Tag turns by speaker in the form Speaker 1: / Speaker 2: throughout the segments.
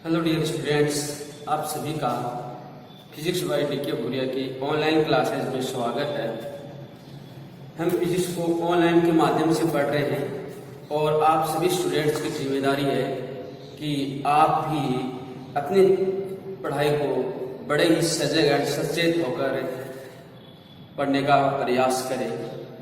Speaker 1: Hello dear students, आप सभी का फिजिक्स बाय डी.के. भूरिया की ऑनलाइन क्लासेस में स्वागत है। हम फिजिक्स को ऑनलाइन के माध्यम से पढ़ रहे हैं और आप सभी स्टूडेंट्स की जिम्मेदारी है कि आप भी अपनी पढ़ाई को बड़े ही सजग और सचेत होकर पढ़ने का प्रयास करें,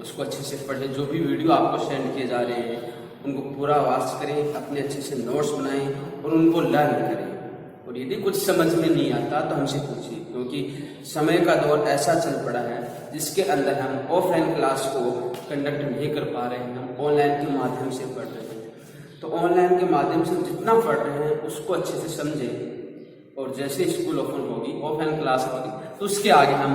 Speaker 1: उसको अच्छे से पढ़ें। जो भी वीडियो आपको सेंड किए जा रहे हैं उनको पूरा वाच करें, अपने अच्छे से नोट्स बनाएं और उनको लर्न करें। और यदि कुछ समझ में नहीं आता तो हमसे पूछिए, क्योंकि समय का दौर ऐसा चल पड़ा है जिसके अंदर हम ऑफलाइन क्लास को कंडक्ट नहीं कर पा रहे हैं, हम ऑनलाइन के माध्यम से पढ़ रहे हैं। तो ऑनलाइन के माध्यम से जितना पढ़ रहे हैं उसको अच्छे से समझें और जैसे स्कूल ओपन होगी, ऑफलाइन क्लास होगी, तो उसके आगे हम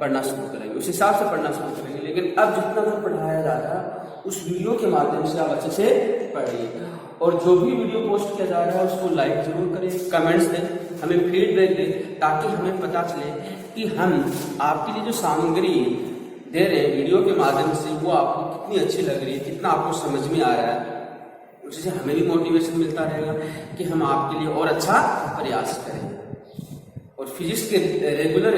Speaker 1: पढ़ना शुरू करेंगे, उस हिसाब से पढ़ना शुरू करेंगे। लेकिन अब जितना भी पढ़ाया जा रहा है उस वीडियो के माध्यम से आप अच्छे से पढ़िए और जो भी वीडियो पोस्ट किया जा रहा है उसको लाइक जरूर करें, कमेंट्स दें, हमें फीडबैक दें, ताकि हमें पता चले कि हम आपके लिए जो सामग्री दे रहे हैं वीडियो के माध्यम से वो आपको कितनी अच्छी लग रही है, कितना आपको समझ में आ रहा है। उससे हमें भी मोटिवेशन मिलता रहेगा कि हम आपके लिए और अच्छा प्रयास करें। और फिजिक्स के रेगुलर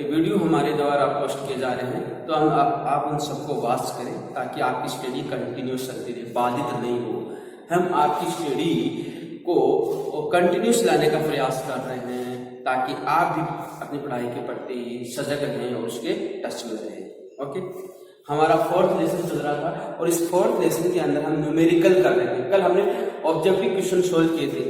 Speaker 1: वीडियो हमारे द्वारा पोस्ट किए जा रहे हैं, तो हम आप उन सबको वॉच करें ताकि आपकी स्टडी कंटिन्यूस चलती रहे, बाधित नहीं हो। हम आपकी स्टडी को कंटिन्यूस लाने का प्रयास कर रहे हैं ताकि आप भी अपनी पढ़ाई के प्रति सजग रहें और उसके टच में रहें। ओके, हमारा 4th लेसन चल रहा था और इस 4th लेसन के अंदर हम न्यूमेरिकल कर रहे थे। कल हमने ऑब्जेक्टिव क्वेश्चन सोल्व किए थे,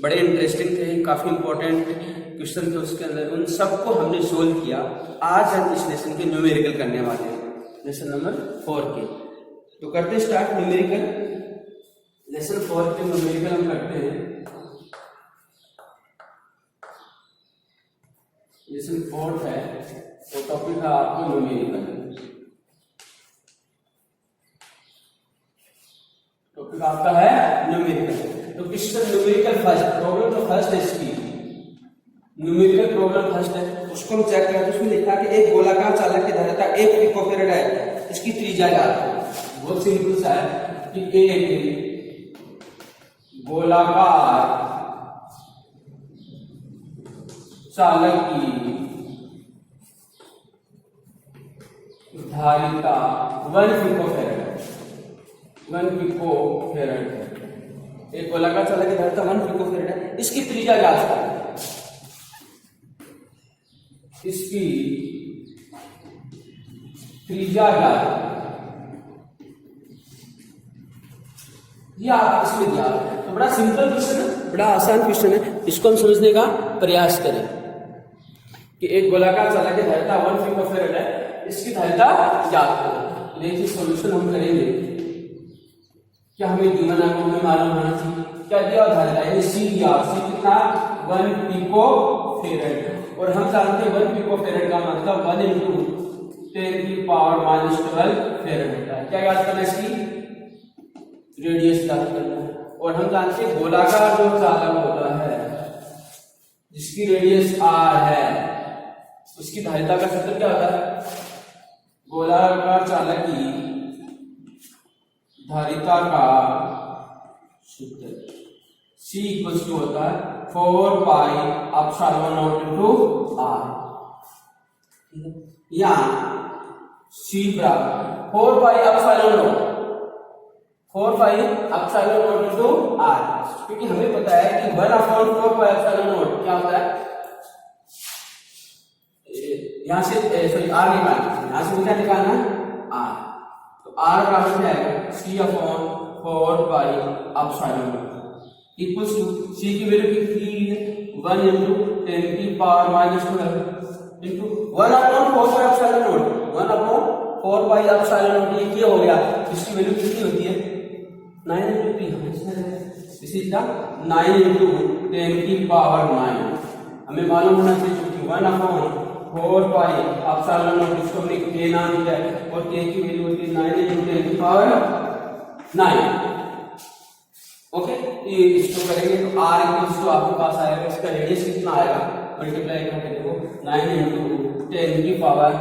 Speaker 1: बड़े इंटरेस्टिंग थे, काफी इंपॉर्टेंट क्वेश्चन थे उसके अंदर, उन सबको हमने सोल्व किया। आज हम इस लेसन के न्यूमेरिकल करने वाले हैं, लेसन नंबर 4 के। तो करते स्टार्ट न्यूमेरिकल। लेसन 4 के न्यूमेरिकल हम करते हैं। लेसन 4 है तो टॉपिक है आपको न्यूमेरिकल। टॉपिक आपका है न्यूमेरिकल। तो क्वेश्चन न्यूमेरिकल फर्स्ट, प्रॉब्लम तो फर्स्ट है इसकी, न्यूमेरिकल प्रॉब्लम फर्स्ट है, उसको हम चेक करें। उसमें लिखा कि एक गोलाकार चालक की धारिता 1 पिकोफैरेड है, इसकी त्रिज्या ज्ञात है। बहुत सिंपल सा है कि एक गोलाकार चालक की धारिता 1 पिकोफैरेड है, 1 पिकोफैरेड है। एक गोलाकार चालक की धारिता 1 पिकोफैरेड है, इसकी त्रिज्या ज्ञात है। इसकी त्रिज्या ज्ञात है, ये आप इसमें दिया। तो बड़ा सिंपल क्वेश्चन है, बड़ा आसान क्वेश्चन है, इसको हम समझने का प्रयास करें कि एक गोलाकार चालक की धारिता 1 पिकोफैरेड है, इसकी धारिता ज्ञात है। लेकिन सॉल्यूशन हम करेंगे, क्या हमें गिवन हमें मालूम होना चाहिए, क्या दिया धारिता यानी सी दिया, सी कितना 1 पिकोफैरेड, और हम जानते हैं 1 पिकोफैरेड का मतलब 1 × 10⁻⁻12 फैरेड होता है। क्या याद करना है, इसकी रेडियस याद करना है। और हम जानते हैं गोलाकार जो चालक होता है जिसकी रेडियस r है उसकी धारिता का सूत्र क्या होता है, गोलाकार चालक की धारिता का सूत्र C इक्वल्स टू होता है 4πε0 × r। या C बराबर 4πε0 × r, क्योंकि हमें पता है कि 1/4πε0 क्या होता है, यहां से सॉरी r निकालना, यहां से क्या निकालना है r, तो r बराबर क्या है C/4πε0 इक्वल्स टू C की वैल्यू कितनी है 1 × 10⁻⁻12 इंटू 1/4πε0, 1/4πε0 ये क्या हो गया, इसकी वैल्यू कितनी होती है 9 × p, इसी तरह 9 × 10⁻⁹। हमें मालूम होना चाहिए क्योंकि 1/4πε0 इसको हमने k नाम दिया है और k की वैल्यू होती है 9 × 10⁻⁹। ओके, ये इसको करेंगे तो r इक्वल्स टू आपके पास आएगा, इसका रेडियस कितना आएगा, मल्टीप्लाई करके देखो 9 × 10⁻,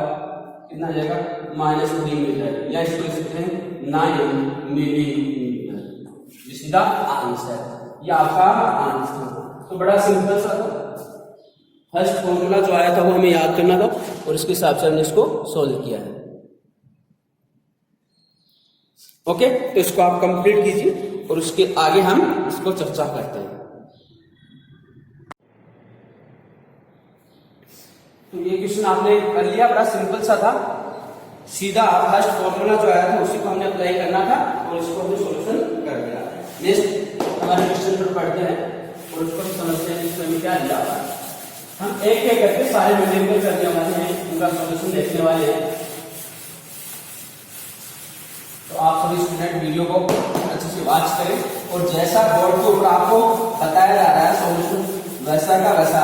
Speaker 1: कितना आ जाएगा -3 मीटर, या इसको लिख सकते हैं 9 millimetre. This is the answer, ये आपका आंसर। तो बड़ा सिंपल सा था, फर्स्ट फॉर्मूला जो आया था वो हमें याद करना था और इसके हिसाब से हमने इसको सोल्व किया है। ओके, तो इसको आप कंप्लीट कीजिए और उसके आगे हम इसको चर्चा करते हैं। तो ये क्वेश्चन आपने कर लिया, बड़ा सिंपल सा था, सीधा फर्स्ट फॉर्मूला जो आया था उसी को हमने अप्लाई करना था और इसको हमने सॉल्यूशन कर दिया। नेक्स्ट हमारे क्वेश्चन पर पढ़ते हैं और उसको हम समझते हैं इसमें क्या दिया हुआ है। हम एक एक करके सारे न्यूमेरिकल करने वाले हैं, उनका सॉल्यूशन देखने वाले हैं। तो आप सभी स्टूडेंट वीडियो को अच्छे से वॉच करें और जैसा बोर्ड के ऊपर आपको बताया जा रहा है सॉल्यूशन वैसा का वैसा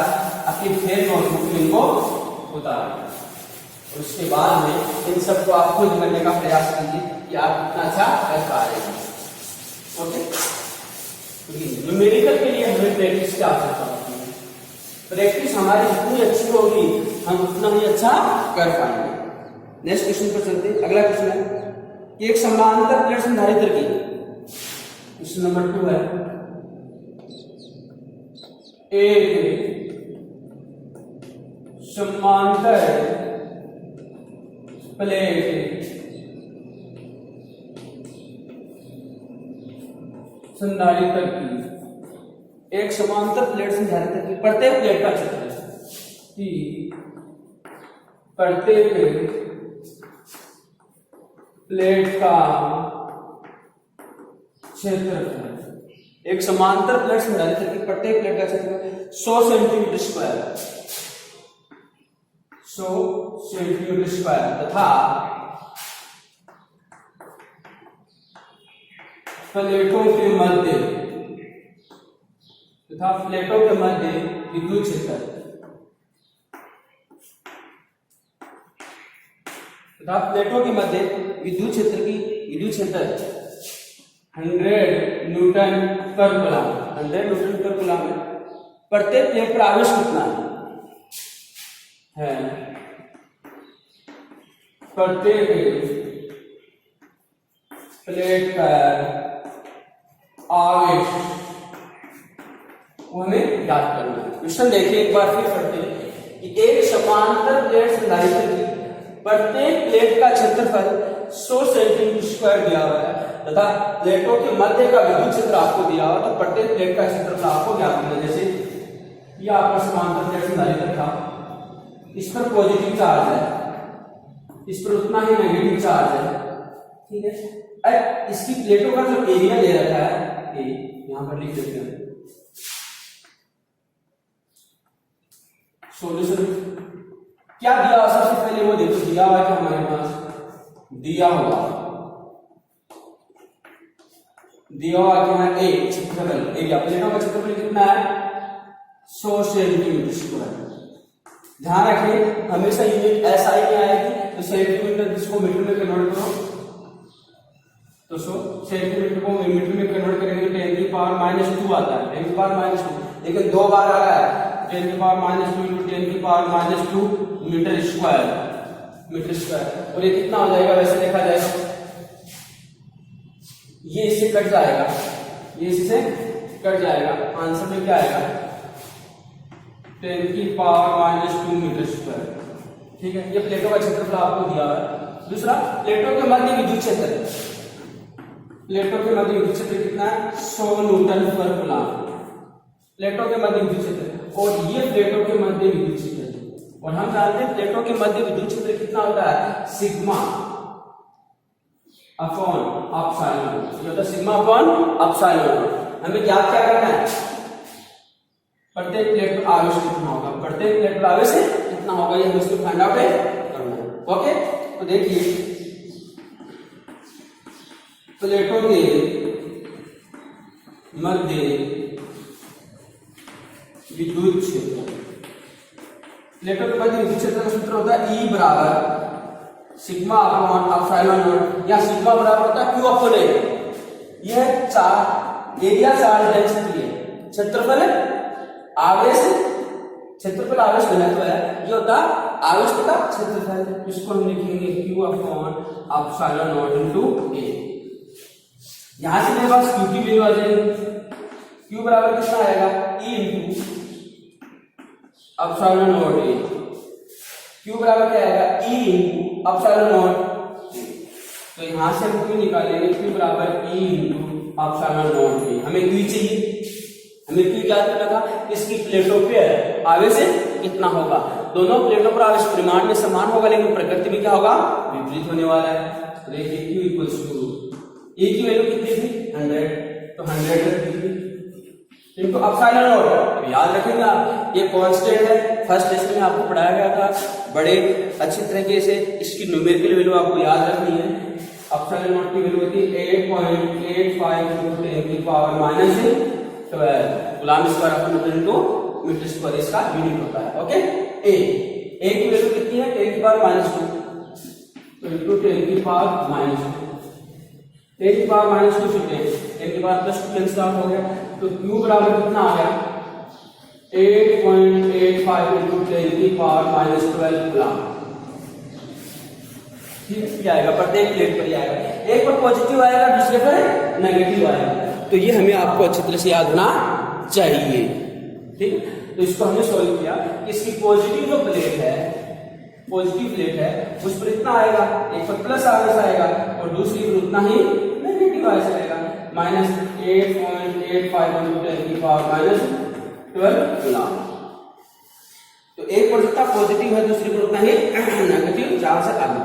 Speaker 1: अपनी फेल नोटबुक में इनको उतारें। और उसके बाद में इन सबको आप खुद करने का प्रयास कीजिए कि आप कितना अच्छा कर पा रहे हैं। ओके, न्यूमेरिकल के लिए हमें प्रैक्टिस की आवश्यकता होती है। प्रैक्टिस हमारी जितनी अच्छी होगी हम उतना ही अच्छा कर पाएंगे। नेक्स्ट क्वेश्चन पर चलते हैं। अगला क्वेश्चन है कि एक समांतर प्लेट संधारित्र की, क्वेश्चन नंबर 2 है, एक समांतर प्लेट संधारित्र की, एक समांतर प्लेट संधारित्र की प्रत्येक प्लेट का क्षेत्रफल कि प्रत्येक प्लेट का क्षेत्रफल, एक समांतर प्लेट संधारित्र की प्रत्येक प्लेट का क्षेत्रफल 100 सेंटीमीटर स्क्वायर, 100 सेंटीमीटर स्क्वायर तथा प्लेटों के मध्य विद्युत क्षेत्र तथा प्लेटों के मध्य विद्युत क्षेत्र की विद्युत क्षेत्र 100 न्यूटन पर कूलम, 100 न्यूटन पर कूलम है। प्रत्येक प्लेट पर आवेश कितना है? प्रत्येक प्लेट पर आवेश हमें याद करना है। क्वेश्चन देखिए एक बार फिर पढ़ते हैं कि एक समांतर प्लेट संधारित्र की प्रत्येक प्लेट का क्षेत्रफल 100 सेंटीमीटर स्क्वायर दिया हुआ है तथा प्लेटों के मध्य का विद्युत क्षेत्र आपको दिया हुआ, तो प्रत्येक प्लेट का क्षेत्रफल आपको ज्ञात करना है। जैसे ये आपका समांतर प्लेट संधारित्र था, इस पर पॉजिटिव चार्ज है, इस पर उतना ही नेगेटिव चार्ज है, ठीक है। अब इसकी प्लेटों का जो एरिया दे रखा है यहां पर लिख देते हैं। सॉल्यूशन क्या दिया हुआ, सबसे पहले वो देखो दिया हुआ है, हमारे पास दिया हुआ क्या है, एक क्षेत्रफल एरिया, प्लेटों का क्षेत्रफल कितना है 100 सेंटीमीटर स्क्वायर। ध्यान रखिए हमेशा यूनिट एसआई में आएगी, तो सेंटीमीटर जिसको मीटर में कन्वर्ट करो, तो 100 सेंटीमीटर को मीटर में कन्वर्ट करेंगे तो 10 की पावर -2 आता है, 10 की पावर -2, लेकिन 2 बार आ रहा है 10 की पावर -2 × 10 की पावर -2 मीटर स्क्वायर। और ये कितना हो जाएगा वैसे देखा जाएगा, ये इससे कट जाएगा, ये इससे कट जाएगा, आंसर में क्या आएगा 10 की पावर -2 मीटर स्क्वायर, ठीक है। ये प्लेटों का क्षेत्रफल आपको दिया है। दूसरा, प्लेटों के मध्य विद्युत क्षेत्र, प्लेटों के मध्य विद्युत क्षेत्र कितना है 100 न्यूटन पर कूलम, प्लेटों के मध्य विद्युत क्षेत्र, और ये प्लेटों के मध्य विद्युत क्षेत्र, और हम जानते हैं प्लेटों के मध्य विद्युत क्षेत्र कितना होता है सिग्मा अपॉन एप्सिलॉन, ये होता है सिग्मा अपॉन एप्सिलॉन। हमें ज्ञात क्या करना है, प्रत्येक प्लेट पर आवेश कितना होगा, प्रत्येक प्लेट पर आवेश कितना होगा, ये हमें इसको फाइंड आउट करना है। ओके, तो देखिए प्लेटों के मध्य विद्युत क्षेत्र, प्लेटों के मध्य विद्युत क्षेत्र का सूत्र होता है E बराबर सिग्मा अपॉन एप्सिलॉन नॉट, या सिग्मा बराबर होता है Q अपॉन A। यह चार्ज एरिया चार्ज डेंसिटी है, क्षेत्रफल आवेश, क्षेत्रफल आवेश घनत्व है, ये होता आवेश तथा क्षेत्रफल, इसको हम लिखेंगे Q upon epsilon not into A। यहां से मेरे पास Q की वैल्यू आ जाएगी, Q बराबर कितना आएगा, E into epsilon not A। Q बराबर क्या आएगा, E into epsilon not A। तो यहां से हम Q निकालेंगे, Q बराबर E into epsilon not A। हमें Q चाहिए, हमें Q क्या करना था, इसकी प्लेटों पे आवेश कितना होगा। दोनों प्लेटों पर आवेश परिमाण में समान होगा, लेकिन प्रकृति में क्या होगा, विपरीत होने वाला है। तो देखिए Q इक्वल्स टू E की वैल्यू कितनी थी, 100, तो 100 इनटू एप्सिलॉन नॉट। याद रखेंगे आप, ये कांस्टेंट है, फर्स्ट लेसन में आपको पढ़ाया गया था बड़े अच्छी तरीके से। इसकी न्यूमेरिकल वैल्यू आपको याद रखनी है। एप्सिलॉन नॉट की वैल्यू होती है 8.85 × 10⁻⁻12 coulomb square upon into metre square इसका यूनिट होता है। ओके, ए की वैल्यू कितनी है, 10⁻², तो इनटू 10⁻², 10⁻² चुके हैं, 10⁻+2 कैंसिल आउट हो गया, तो Q बराबर कितना आ गया, 8.85 × 10⁻12 गुलाम। ठीक आएगा, प्रत्येक प्लेट पर ही आएगा, एक पर पॉजिटिव आएगा, दूसरे पर नेगेटिव आएगा। तो ये हमें आपको अच्छी तरह से याद होना चाहिए। ठीक है, तो इसको हमने सॉल्व किया कि इसकी पॉजिटिव जो प्लेट है, पॉजिटिव प्लेट है, उस पर इतना आएगा, एक पर प्लस आवेश आएगा और दूसरी पर उतना ही नेगेटिव आवेश आएगा, -8.85 × 10⁻12 गुलाम। तो एक पर जितना पॉजिटिव है, दूसरी पर उतना ही नेगेटिव चार्ज से आगे।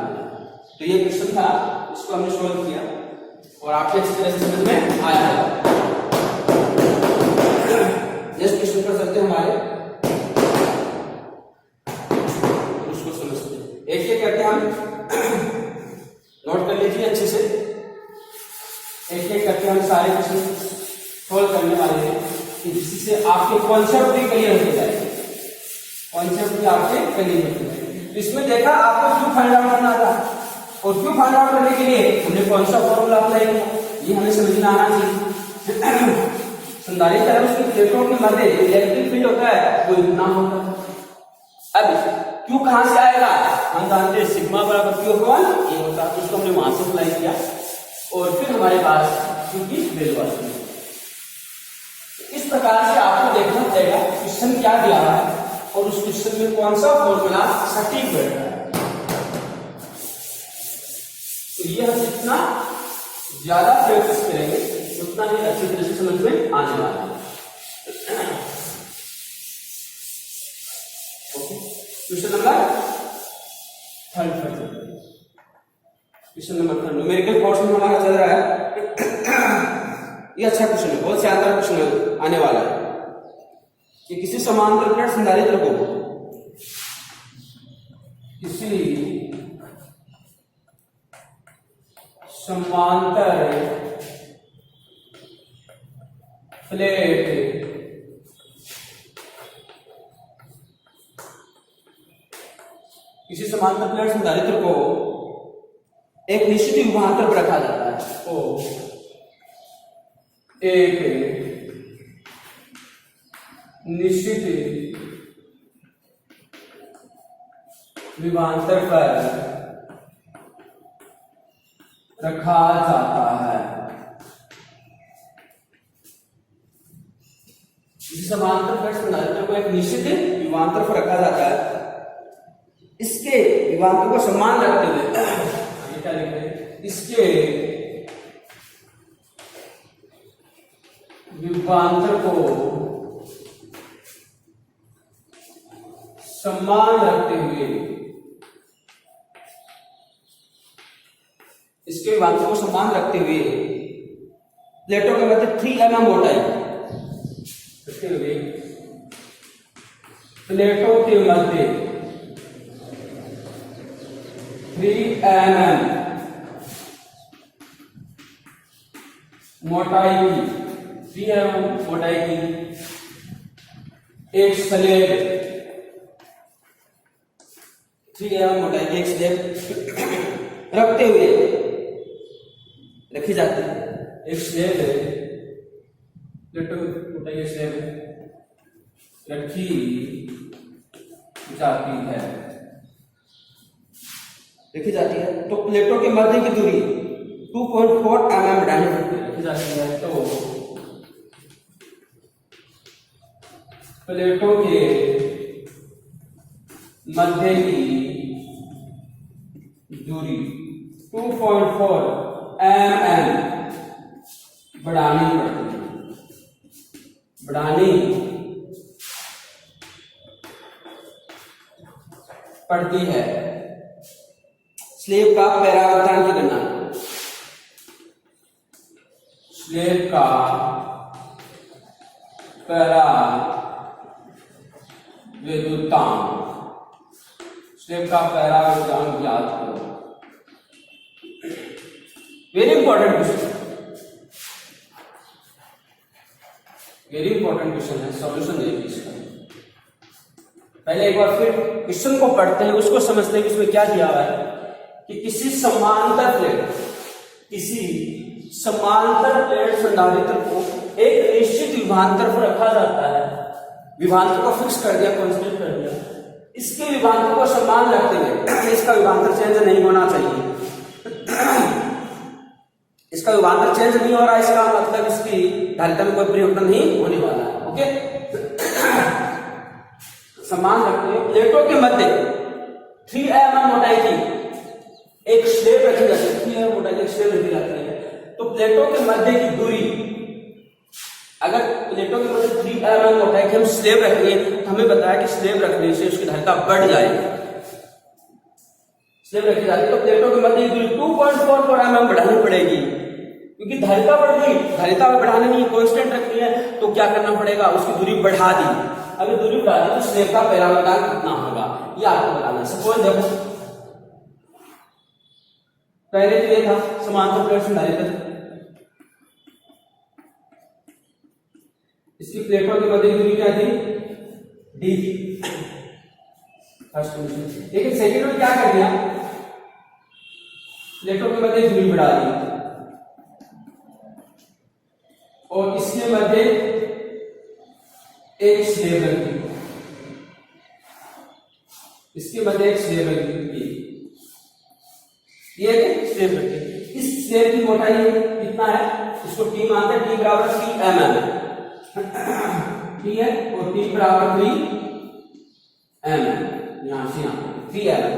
Speaker 1: तो ये क्वेश्चन था, इसको हमने सॉल्व किया और आपके अच्छी तरह से समझ में आया है। नेक्स्ट क्वेश्चन कर सकते हैं हमारे, उसको समझते हैं, एक एक करके हम नोट कर लीजिए अच्छे से। एक एक करके हम सारे क्वेश्चन सॉल्व करने वाले हैं, जिससे आपके कॉन्सेप्ट भी क्लियर हो जाए, कॉन्सेप्ट भी आपके क्लियर हो जाए। इसमें देखा आपको क्यों फाइंड आउट करना था, और क्यों फाइंड आउट करने के लिए हमने कौन सा फॉर्मूला अप्लाई किया, ये हमें समझ में आना चाहिए। संधारित्र है, उसकी प्लेटों के मध्य इलेक्ट्रिक फील्ड होता है, वो इतना होता है। अब क्यू कहां से आएगा, हम जानते हैं सिग्मा बराबर क्यू अपॉन ए होता है, उसको हमने वहां से अप्लाई किया और फिर हमारे पास क्यू की वैल्यू आती है। इस प्रकार से आपको देखना पड़ेगा क्वेश्चन क्या दिया है और उस क्वेश्चन में कौन सा फॉर्मूला सटीक बैठ रहा है। तो ये हम जितना ज्यादा प्रैक्टिस करेंगे उतना ही अच्छी तरह से समझ में आने वाला है। Okay, question number 3, question number 3 numerical portion हमारा चल रहा है। ये अच्छा क्वेश्चन है, बहुत शानदार क्वेश्चन आने वाला है कि किसी समांतर प्लेट संधारित्र को किसी समांतर प्लेट संधारित्र को एक निश्चित विभवांतर पर रखा जाता है, तो एक निश्चित विभवांतर पर रखा जाता है। समांतर प्लेट संधारित्र को एक निश्चित विभवांतर पर रखा जाता है। इसके विभवांतर को समान रखते हुए क्या लिख रहे हैं, इसके विभवांतर को समान रखते हुए, इसके विभवांतर को समान रखते हुए प्लेटों के मध्य 3 mm मोटाई, प्लेटों के मध्य 3 mm मोटाई की, 3 mm मोटाई की एक स्लेब, 3 mm मोटाई की एक स्लेब रखते हुए रखी जाती है। एक स्लेब है, प्लेटों मोटाई की स्लेब रखी जाती है, रखी जाती है। तो प्लेटों के मध्य की दूरी 2.4 mm रखी जाती है। तो प्लेटों के मध्य की दूरी 2.4 mm बढ़ानी पड़ती है स्लेब का परावर्तन की गणना। स्लेब का परावर्तन ज्ञात करो। वेरी इंपॉर्टेंट क्वेश्चन है, सॉल्यूशन देखिए इसका। पहले एक बार फिर क्वेश्चन को पढ़ते हैं, उसको समझते हैं कि इसमें क्या दिया हुआ है कि किसी समांतर प्लेट संधारित्र को एक निश्चित विभवांतर पर रखा जाता है। विभवांतर को फिक्स कर दिया, कांस्टेंट कर दिया। इसके विभवांतर को समान रखते हुए इसका विभवांतर चेंज नहीं होना चाहिए। इसका विभवांतर चेंज नहीं हो रहा है, इसका मतलब इसकी धारिता में कोई परिवर्तन नहीं होने वाला है। ओके, समान रखते हुए प्लेटों के मध्य 3 mm मोटाई की एक स्लेब रखी जाती है। 3 mm मोटाई की एक स्लेब रखी जाती है। तो प्लेटों के मध्य की दूरी, अगर प्लेटों के मध्य 3 mm मोटाई की हम स्लेब रखेंगे तो हमें बताया कि स्लेब रखने से उसकी धारिता बढ़ जाएगी। स्लेब रखी जाती है तो प्लेटों के मध्य की दूरी 2.44 mm बढ़ानी पड़ेगी, क्योंकि धारिता बढ़ गई। धारिता बढ़ाने में कांस्टेंट रखनी है तो क्या करना पड़ेगा, उसकी दूरी बढ़ा दी। अगर दूरी बढ़ा दी तो स्लेब का परावर्तन कितना होगा ये आपको बताना है। सपोज देखो, पहले तो ये था समांतर प्लेट संधारित्र, इसकी प्लेटों की मध्य दूरी क्या थी, d थी फर्स्ट कंडीशन। लेकिन सेकंड में क्या कर दिया, प्लेटों की मध्य दूरी बढ़ा दी और इसके मध्य एक स्लेब रख दी। इसके मध्य एक स्लेब रख दी, ये स्लेब रख दी। इस स्लेब की मोटाई कितना है, इसको t मानते हैं, t बराबर 3 mm ठीक है, और t बराबर 3 mm, यहां से यहां 3 mm।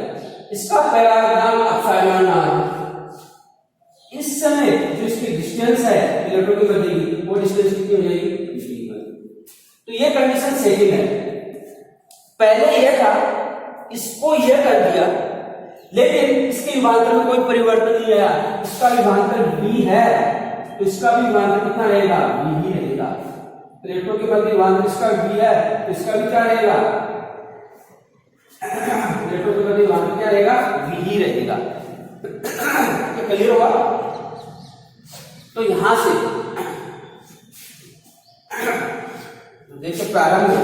Speaker 1: इसका परावर्तन एप्सिलॉन नॉट। इस समय जो इसकी डिस्टेंस है प्लेटों के मध्य की, वो डिस्टेंस कितनी हो जाएगी, तो ये कंडीशन सेकंड है। पहले ये था, इसको ये कर दिया, लेकिन इसके विभवांतर में कोई परिवर्तन नहीं आया। इसका विभवांतर v है तो इसका भी विभवांतर कितना रहेगा, v ही रहेगा। प्लेटों के मध्य विभवांतर इसका v है तो इसका भी क्या रहेगा, प्लेटों के मध्य विभवांतर क्या रहेगा, v ही रहेगा। क्लियर होगा? तो यहां से देखिए प्रारंभ में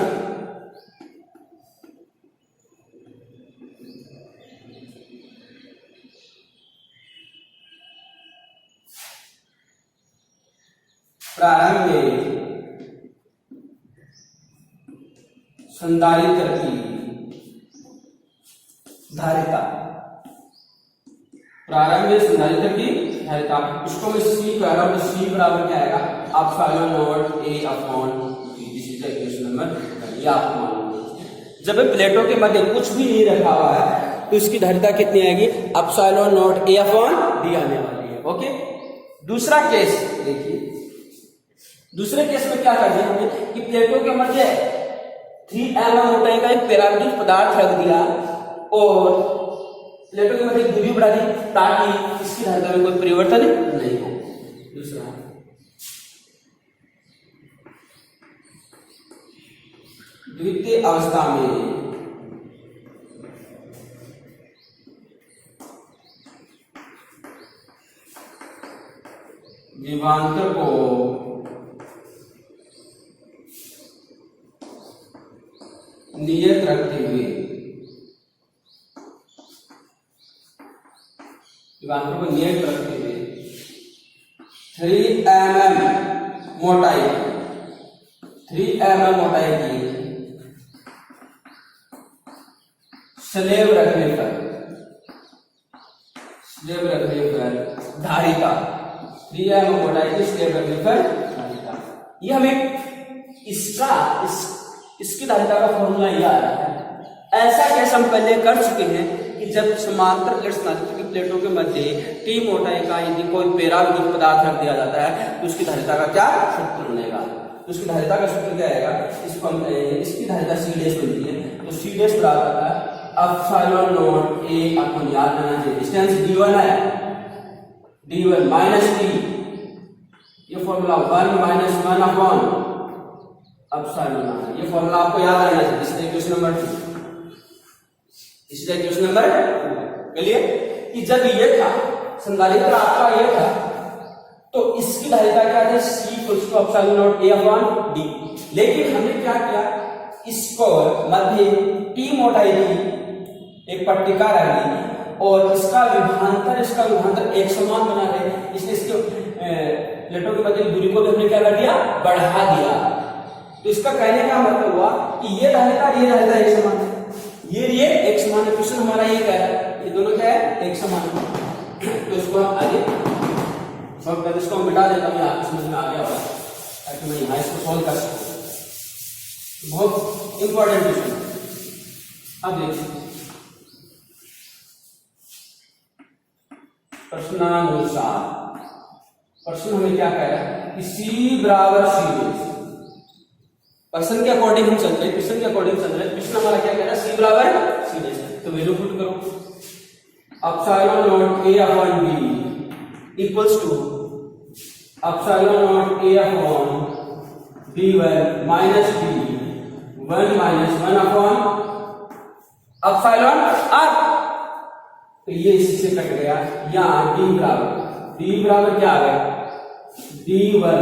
Speaker 1: संधारित्र की धारिता, प्रारंभ में संधारित्र की धारिता, इसको मैं C कह तो C बराबर क्या आएगा, epsilon not A upon D। This is the equation number, ये आपको मालूम है। जब प्लेटों के मध्य कुछ भी नहीं रखा हुआ है तो इसकी धारिता कितनी आएगी, epsilon not A upon D आने वाली है। ओके, दूसरा केस देखिए। दूसरे केस में क्या कर दिया हमने कि प्लेटों के मध्य 3 mm मोटाई का एक पैराबोलिक पदार्थ रख दिया और प्लेटों के मध्य दूरी बढ़ा दी ताकि इसकी धारिता में कोई परिवर्तन नहीं हो। दूसरा द्वितीय अवस्था में विभवांतर को नियत रखते हुए, विभवांतर को नियत रखते हुए 3 mm मोटाई की स्लेब रखने पर धारिता, 3 mm मोटाई की स्लेब रखने पर धारिता, ये हमें इसकी धारिता का फॉर्मूला ये आ रहा है। ऐसा केस हम पहले कर चुके हैं कि जब समांतर प्लेट समानांतर की प्लेटों के मध्य टी मोटाई का यदि कोई पेराविद्युत पदार्थ रख दिया जाता है तो उसकी धारिता का क्या सूत्र बनेगा, तो उसकी धारिता का सूत्र क्या आएगा, इसको हम इसकी धारिता सी डैश बनती है, तो सी डैश बराबर है एप्सिलॉन नॉट ए अपन याद रखना चाहिए, डिस्टेंस d1 है, d1 माइनस टी, ये फॉर्मूला 1 माइनस 1 अपॉन एप्सिलॉन, ये फॉर्मूला आपको याद रहना चाहिए। इसलिए क्वेश्चन नंबर 2, इसलिए क्वेश्चन नंबर 2 क्लियर कि जब ये था संधारित्र आपका ये था तो इसकी धारिता क्या थी, C epsilon not A upon D, लेकिन हमने क्या किया, इसको मध्य T मोटाई की एक पट्टिका रख दी और इसका विभवांतर एक समान बना रहे, इसलिए इसके प्लेटों के मध्य दूरी को भी हमने क्या कर दिया, बढ़ा दिया। तो इसका कहने का मतलब हुआ कि ये धारिता एक समान है, ये एक समान है। क्वेश्चन हमारा ये कह रहा है ये दोनों क्या है, एक समान है। तो इसको हम आगे सॉल्व कर, इसको हम मिटा देता हूँ, आपको समझ में आ गया होगा ताकि मैं यहाँ इसको सॉल्व कर सकूँ। बहुत इंपॉर्टेंट क्वेश्चन। अब देखिए प्रश्नानुसार, प्रश्न हमें क्या कह रहा है कि C बराबर C, क्वेश्चन के अकॉर्डिंग हम चल रहे हैं, क्वेश्चन के अकॉर्डिंग चल रहे हैं। क्वेश्चन हमारा क्या कह रहा है, C बराबर C डैश, तो वैल्यू पुट करो, epsilon not A upon B equals to epsilon not A upon B1 minus B1 minus 1 upon epsilon R, तो ये इससे कट गया, यहाँ D बराबर क्या आ गया, B1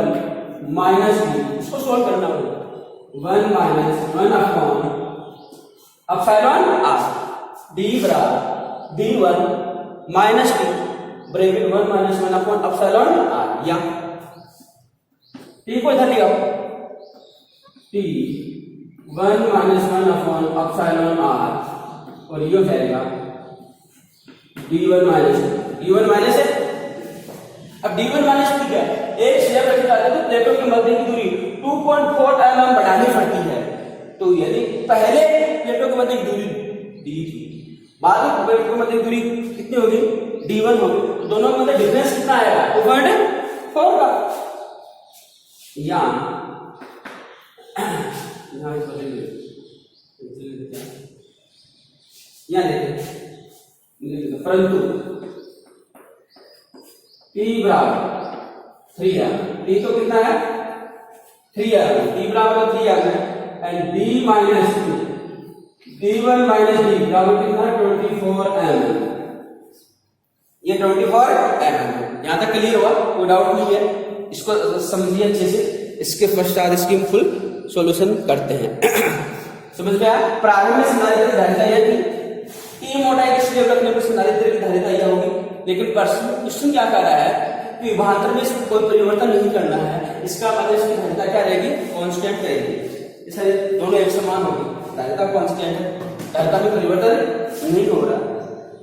Speaker 1: माइनस B, इसको सोल्व करना होगा, 1 minus 1 upon epsilon R, D बराबर B1 minus B bracket 1 minus 1 upon epsilon R, या T को इधर ले आओ, T 1 minus 1 upon epsilon R और ये हो जाएगा D1 माइनस है। अब D1 माइनस क्या है, एक स्लैब रखी जाती है तो प्लेटों के मध्य की दूरी 2.4 mm बढ़ानी पड़ती है, तो यदि पहले प्लेटों के मध्य की दूरी D थी, बाद में प्लेटों के मध्य की दूरी कितनी होगी, D1 होगी, तो दोनों के मध्य डिफरेंस कितना आएगा, 2.4 का। यहाँ परंतु T बराबर 3 है, T तो कितना है 3 है, T बराबर 3 आ गया, and D minus 2, D1 minus D बराबर कितना है 24 mm, ये 24 mm। यहाँ तक क्लियर हुआ, कोई डाउट नहीं है, इसको समझिए अच्छे से। इसके पश्चात इसकी हम फुल सॉल्यूशन करते हैं। समझ में आया, प्रारंभ में संधारित्र की धारिता यह थी, T मोटाई के स्लैब रखने पर संधारित्र की धारिता यह होगी, लेकिन क्वेश्चन क्या कर रहा है कि विभवांतर में इसमें कोई परिवर्तन नहीं करना है, इसका मतलब इसकी धारिता क्या रहेगी, कांस्टेंट रहेगी, इसलिए दोनों एक समान होगी, धारिता कांस्टेंट है, धारिता में परिवर्तन नहीं हो रहा।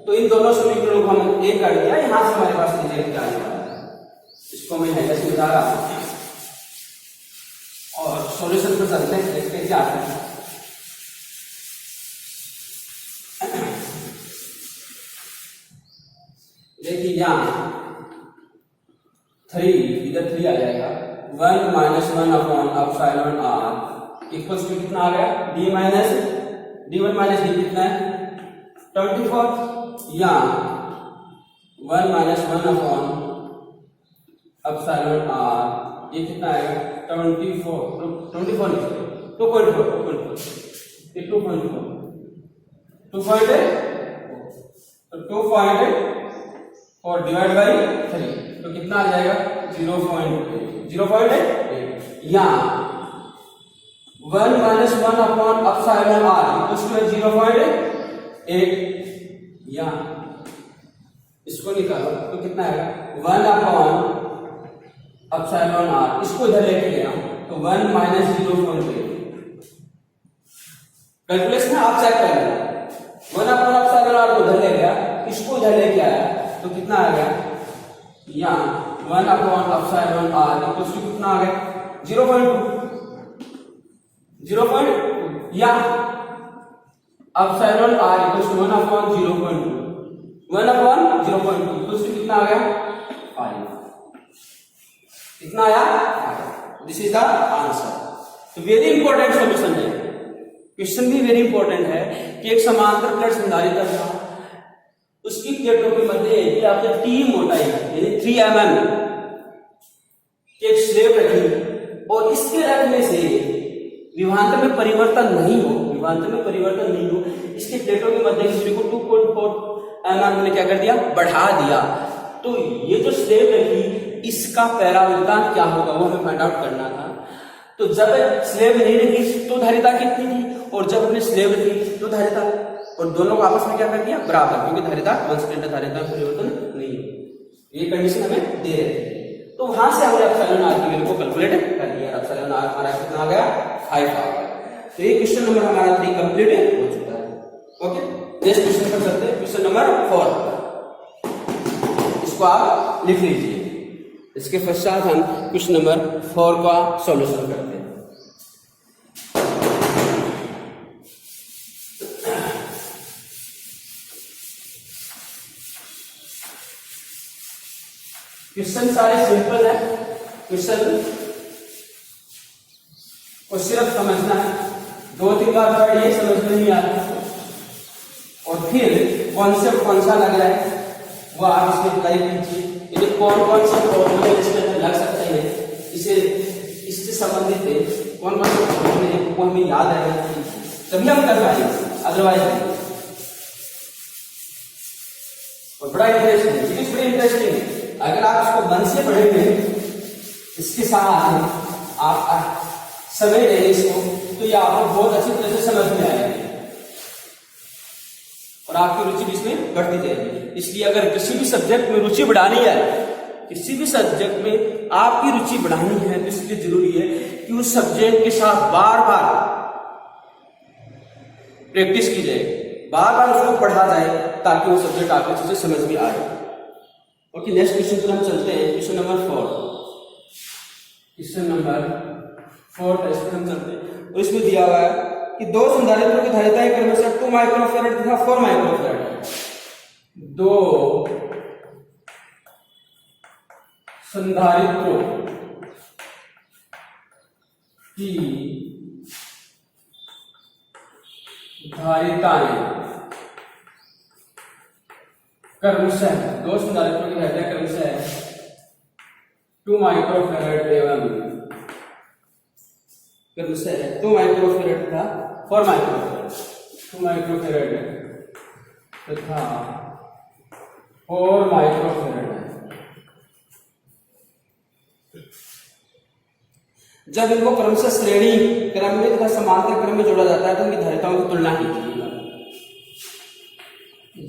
Speaker 1: तो इन दोनों समीकरणों को हम एक कर दिया, यहाँ से हमारे पास रिजल्ट क्या आने वाला है, इसको मैं ऐसे बता रहा हूँ और सॉल्यूशन पर चलते हैं, देखते क्या आता है। देखिए यहाँ 3 इधर 3 आ जाएगा, 1 minus 1 upon epsilon R equals to कितना आ गया, D minus D1 minus D कितना है 24, या 1 माइनस 1 अपॉन एप्सिलॉन R ये कितना आएगा 24 2.4 2.4 डिवाइड बाई 3 तो कितना आ जाएगा 0.8, यहाँ 1 minus 1 upon epsilon R equals to 0.8, या इसको निकालो तो कितना आएगा 1 अपॉन एप्सिलॉन R, इसको इधर लेके गया तो 1 माइनस 0.8, कैलकुलेशन आप चेक कर लेना, 1 अपॉन एप्सिलॉन R को इधर ले गया, इसको इधर लेके आया तो कितना आ गया, यहाँ 1 upon epsilon R equals to कितना आ गया 0.2, या epsilon r equals to 1/0.2 1/0.2 equals to कितना आ गया 5। कितना आया 5। This is the answer. तो वेरी इंपॉर्टेंट सॉल्यूशन है, क्वेश्चन भी वेरी इंपॉर्टेंट है कि एक समांतर प्लेट संधारित्र था, उसकी प्लेटों के मध्य यदि आपने टी मोटाई यानी 3 mm एक स्लेब रखी और इसके रखने से विभवांतर में परिवर्तन नहीं हो, इसके प्लेटों के मध्य की दूरी को 2.4 mm हमने क्या कर दिया बढ़ा दिया, तो ये जो स्लेब रखी इसका पैरावृत्तांक क्या होगा वो हमें फाइंड आउट करना था। तो जब स्लेब नहीं रखी तो धारिता कितनी थी और जब हमने स्लेब रखी तो धारिता, और दोनों को आपस में क्या कर दिया बराबर, क्योंकि धारिता कांस्टेंट है, धारिता में परिवर्तन नहीं है, ये कंडीशन हमें दे रहे थे। तो वहां से हमने एप्सिलॉन r की वैल्यू को कैलकुलेट कर लिया, एप्सिलॉन r हमारा कितना आ गया 5 आ गया। तो ये क्वेश्चन नंबर हमारा 3 कंप्लीट हो चुका है। ओके, नेक्स्ट क्वेश्चन पर चलते हैं, क्वेश्चन नंबर 4। इसको आप लिख लीजिए, इसके पश्चात हम क्वेश्चन नंबर 4 का सॉल्यूशन करते हैं। क्वेश्चन सारे सिंपल है, क्वेश्चन को सिर्फ समझना है, 2-3 बार पढ़िए समझ में नहीं आता, और फिर कॉन्सेप्ट कौन सा लग रहा है वो आप इसमें अप्लाई कीजिए। यदि कौन से फॉर्मूले इसके अंदर लग सकते हैं, इससे संबंधित है कौन से फॉर्मूले हैं वो हमें याद रहना चाहिए, तभी हम कर पाएंगे, अदरवाइज। और बड़ा इंटरेस्टिंग है, चीज बड़ी इंटरेस्टिंग है, अगर आप इसको मन से पढ़ेंगे, इसके साथ आप समय देंगे इसको, तो ये आपको बहुत अच्छी तरह से समझ में आएगी और आपकी रुचि इसमें बढ़ती जाएगी। इसलिए अगर किसी भी सब्जेक्ट में रुचि बढ़ानी है, किसी भी सब्जेक्ट में आपकी रुचि बढ़ानी है, तो इसलिए जरूरी है कि उस सब्जेक्ट के साथ बार बार प्रैक्टिस की जाए, बार बार उसको पढ़ा जाए, ताकि वो सब्जेक्ट आपको अच्छे से समझ में आए। ओके, नेक्स्ट क्वेश्चन पर हम चलते हैं, question number 4। Question number 4 test पर हम चलते हैं, और इसमें दिया हुआ है कि दो संधारित्रों की धारिताएं क्रमशः 2 माइक्रोफैरड तथा 4 माइक्रोफैरड। दो संधारित्रों की धारिताएं क्रमशः, दो संधारित्रों की धारिताएं क्रमशः 2 माइक्रोफैरड एवं क्रमशः 2 माइक्रोफैरड तथा 4 माइक्रोफैरड, 2 माइक्रोफैरड तथा 4 माइक्रोफैरड है। जब इनको क्रमशः श्रेणी क्रम में तथा समांतर क्रम में जोड़ा जाता है तो उनकी धारिताओं की तुलना कीजिएगा।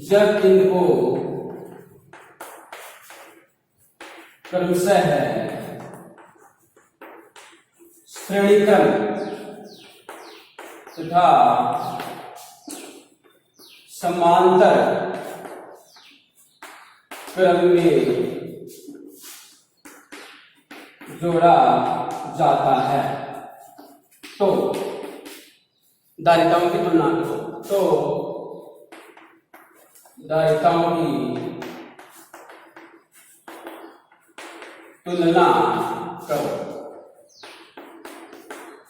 Speaker 1: जब इनको क्रमशः श्रेणी क्रम तथा समांतर क्रम में जोड़ा जाता है तो धारिताओं की तुलना करो, तो धारिताओं की तुलना करो।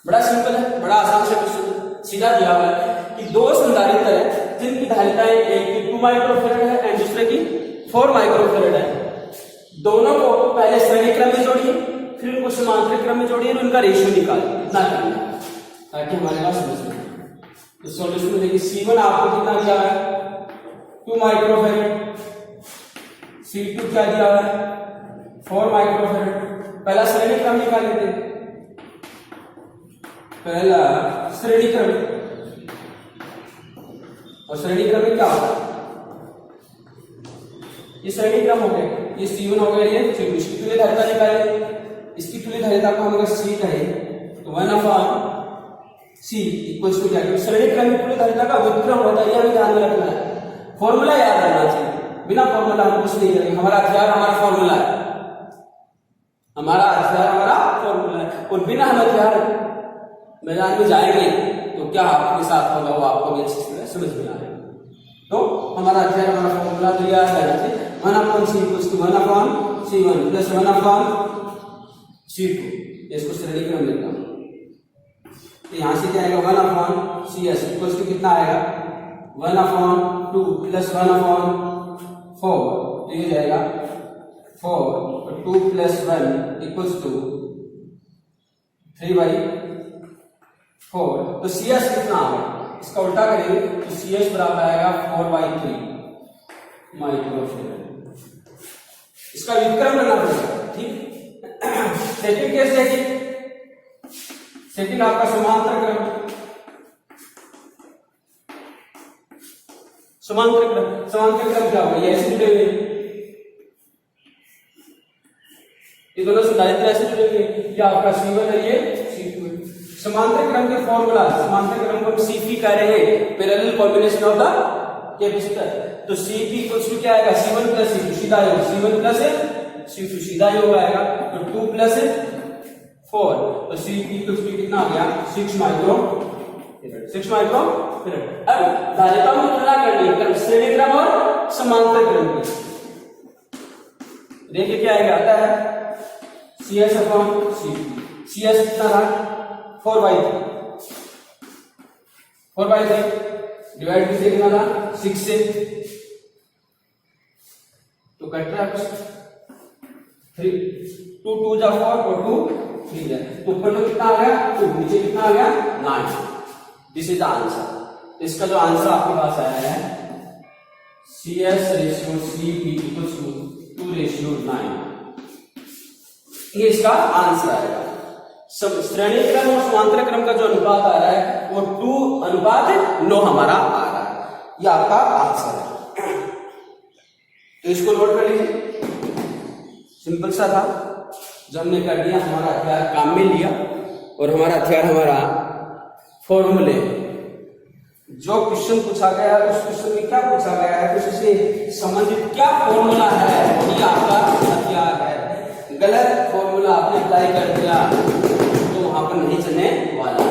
Speaker 1: बड़ा सिंपल है, बड़ा आसान से क्वेश्चन सीधा दिया हुआ है कि दो संधारित्र है जिनकी धारिताएं एक की 2 माइक्रोफैरड है एंड दूसरे की 4 माइक्रोफैरड है। दोनों को पहले श्रेणी क्रम में जोड़िए, फिर उनको समांतर क्रम में जोड़िए और उनका रेशियो निकालिए, इतना करना है ताकि हमारे पास समझ में। तो सॉल्यूशन में देखिए C1 आपको कितना दिया है 2 माइक्रोफैरड, C2 क्या दिया है 4 माइक्रोफैरड। पहला श्रेणी क्रम निकाल लेते हैं, पहला श्रेणी क्रम, और श्रेणी क्रम में क्या होता है, ये श्रेणी क्रम हो गया, ये C1 हो गया, ये C2। इसकी तुल्य धारिता निकाले, इसकी तुल्य धारिता को हम अगर C कहें तो 1/C इक्वल्स टू क्या, श्रेणी क्रम में तुल्य धारिता का व्युत्क्रम होता है, ये हमें ध्यान में रखना है, फॉर्मूला याद रखना चाहिए। बिना फॉर्मूला हम कुछ नहीं करेंगे, हमारा हथियार हमारा फॉर्मूला है, हमारा हथियार हमारा फॉर्मूला है, और बिना हम हथियार मैदान में जाएंगे तो क्या आपके साथ होगा वो आपको भी अच्छी तरह समझ में आएगा। तो हमारा अध्ययन हमारा फॉर्मूला तो याद रहना चाहिए 1/c=1/c1 प्लस 1/c2। इसको श्रेणी क्रम लिखता हूँ। तो यहाँ से क्या आएगा 1/cs इक्वल्स टू कितना आएगा 1/2 प्लस 1/4। तो ये जाएगा 4 और 2 प्लस 1 इक्वल्स टू 3/4। तो cs कितना आएगा, इसका उल्टा करेंगे तो cs बराबर आएगा 4/3 माइक्रोफेराड। इसका व्युत्क्रम करना पड़ेगा, ठीक। सेकंड केस देखिए, सेकंड आपका समांतर क्रम। समांतर क्रम क्या होगा, ये ऐसे जुड़े हुए, ये दोनों संधारित्र ऐसे जुड़े हुए, ये आपका C1 है, ये C2 है। समांतर क्रम के फॉर्मूला, समांतर क्रम को CP कह रहे हैं, parallel combination of the capacitor. तो CP इक्वल्स टू क्या आएगा C1 प्लस C2 सीधा योग, C1 प्लस C2 सीधा योग आएगा, तो 2 प्लस 4। तो CP इक्वल्स टू कितना आ गया 6 माइक्रोफैराड। अब धारिताओं की तुलना करनी है क्रम श्रेणी क्रम और समांतर क्रम की। देखिए क्या आएगा, आता है CS/CP। CS कितना रहा 4/3 डिवाइड किससे कितना था 6 से, तो कट रहा है 3 2 2 जा 4 और 2 3 जा, तो ऊपर में कितना आ गया 2, नीचे कितना आ गया 9। This is the answer. इसका जो आंसर आपके पास आया है CS/CP इक्वल्स टू 2/9, ये इसका आंसर आएगा। सब श्रेणी क्रम और समांतर क्रम का जो अनुपात आ रहा है वो 2:9 हमारा आ रहा है, ये आपका आंसर है। तो इसको नोट कर लीजिए, सिंपल सा था जो हमने कर दिया, हमारा हथियार काम में लिया और हमारा हथियार हमारा फॉर्मूले। जो क्वेश्चन पूछा गया है उस क्वेश्चन में क्या पूछा गया है, कुछ उससे संबंधित क्या फॉर्मूला है, वही आपका हथियार है। गलत फॉर्मूला आपने अप्लाई कर दिया तो वहां पर नहीं चलने वाला है।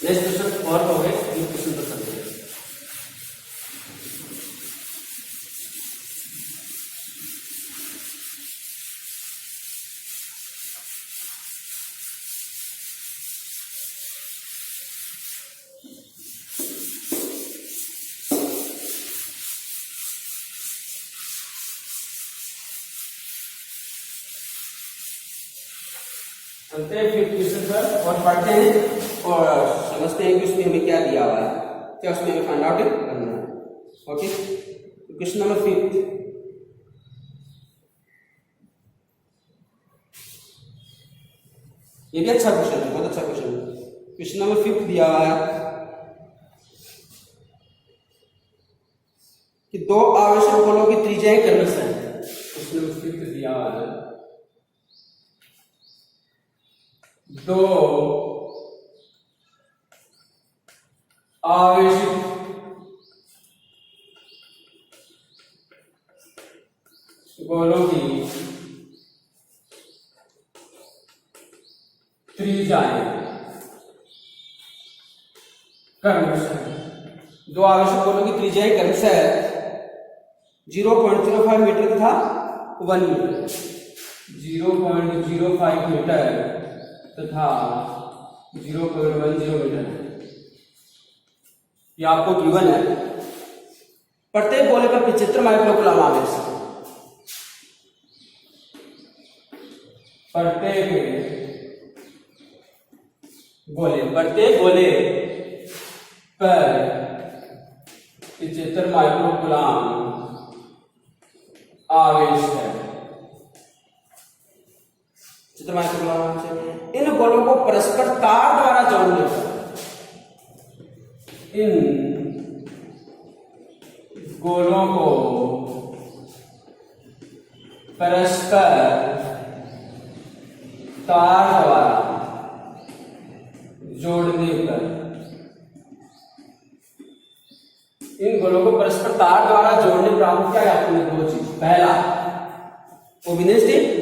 Speaker 1: नेक्स्ट क्वेश्चन और हो गए, इस क्वेश्चन पर चलते हैं। चलते हैं फिर क्वेश्चन पर और पढ़ते हैं और समझते हैं कि उसमें हमें क्या दिया हुआ है, क्या उसमें हमें फाइंड आउट करना है। ओके, क्वेश्चन नंबर 5, ये भी अच्छा क्वेश्चन है, बहुत अच्छा क्वेश्चन है। क्वेश्चन नंबर 5 दिया हुआ है कि दो आवेशित गोलों की त्रिज्याएं क्रमश है। क्वेश्चन नंबर 5 दिया हुआ है दो आवेशित गोलों की त्रिज्याएं क्रमशः, दो आवेशित गोलों की त्रिज्याएं क्रमशः 0.05 मीटर तथा 1 मीटर, 0.05 मीटर तथा 0.10 मीटर, ये आपको गिवन है। प्रत्येक गोले पर 75 माइक्रोकूलम आवेश, प्रत्येक गोले पर 75 माइक्रोकूलम आवेश है। इन गोलों को परस्पर तार द्वारा जोड़ने पर, इन गोलों को परस्पर तार द्वारा जोड़ने पर, इन गोलों को परस्पर तार द्वारा जोड़ने पर आपको क्या याद करना है, दो चीज। पहला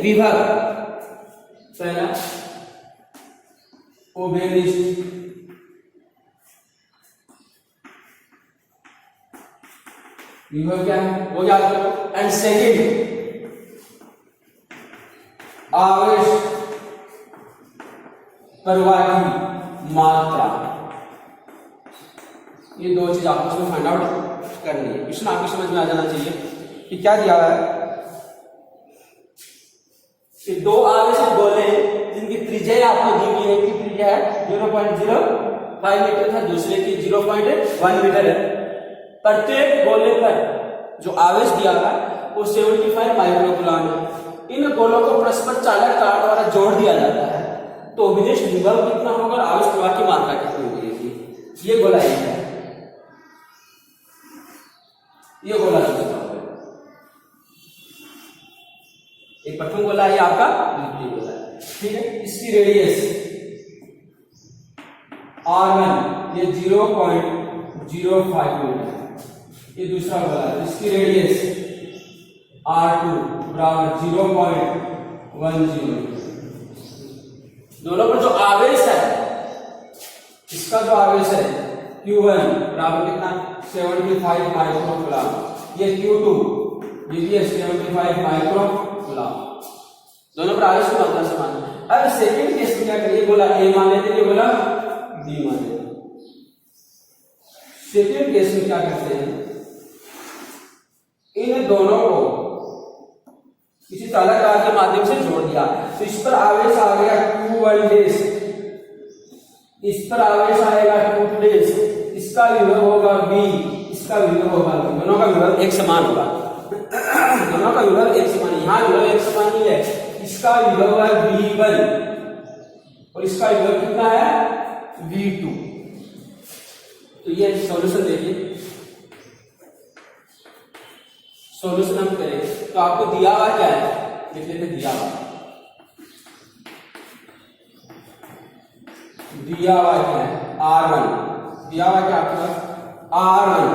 Speaker 1: विभव, पहला ओबेलिस्क विभव क्या है वो याद करो। एंड सेकेंड आवेश प्रवाह की मात्रा। ये दो चीज आपको इसमें फाइंड आउट करनी है। क्वेश्चन आपको समझ में आ जाना चाहिए कि क्या दिया हुआ है कि दो आवेशित गोले जिनकी त्रिज्या आपको दी हुई है। एक की त्रिज्या है 0.05 मीटर था, दूसरे की 0.1 मीटर है। प्रत्येक गोले पर जो आवेश दिया हुआ है वो 75 माइक्रोकूलम है। इन गोलों को परस्पर चालक तार द्वारा जोड़ दिया जाता है तो विनिष्ट विभव कितना होगा और आवेश प्रवाह की मात्रा कितनी होगी। ये गोला एक है, ये गोला दूसरा होगा। एक प्रथम गोला है आपका, द्वितीय गोला है, ठीक है। इसकी रेडियस r1 ये 0.05 मीटर, ये दूसरा गोला है। इसकी रेडियस r2 बराबर 0.10 मीटर। दोनों पर जो आवेश है, इसका जो आवेश है Q1 बराबर कितना 75 माइक्रोकूलम, ये Q2 ये भी 75 माइक्रोकूलम। दोनों पर आवेश की मात्रा समान है। अब सेकंड केस में क्या करिए, बोला A मान लेते हैं, बोला B मान लेते हैं। सेकंड केस में क्या करते हैं, इन दोनों को किसी चालक तार के माध्यम से जोड़ दिया तो इस पर आवेश आ गया Q1 डेश, इस पर आवेश आएगा Q2 डेश, इसका विभव होगा V, इसका विभव होगा V। दोनों का विभव एक समान होगा, दोनों का विभव एक समान। यहाँ विभव एक समान नहीं है, इसका विभव है V1 और इसका विभव कितना है V2। तो ये सॉल्यूशन देखिए, सॉल्यूशन हम करें तो आपको दिया हुआ क्या है, देख लेते। दिया हुआ क्या है R1, दिया हुआ क्या आपके पास R1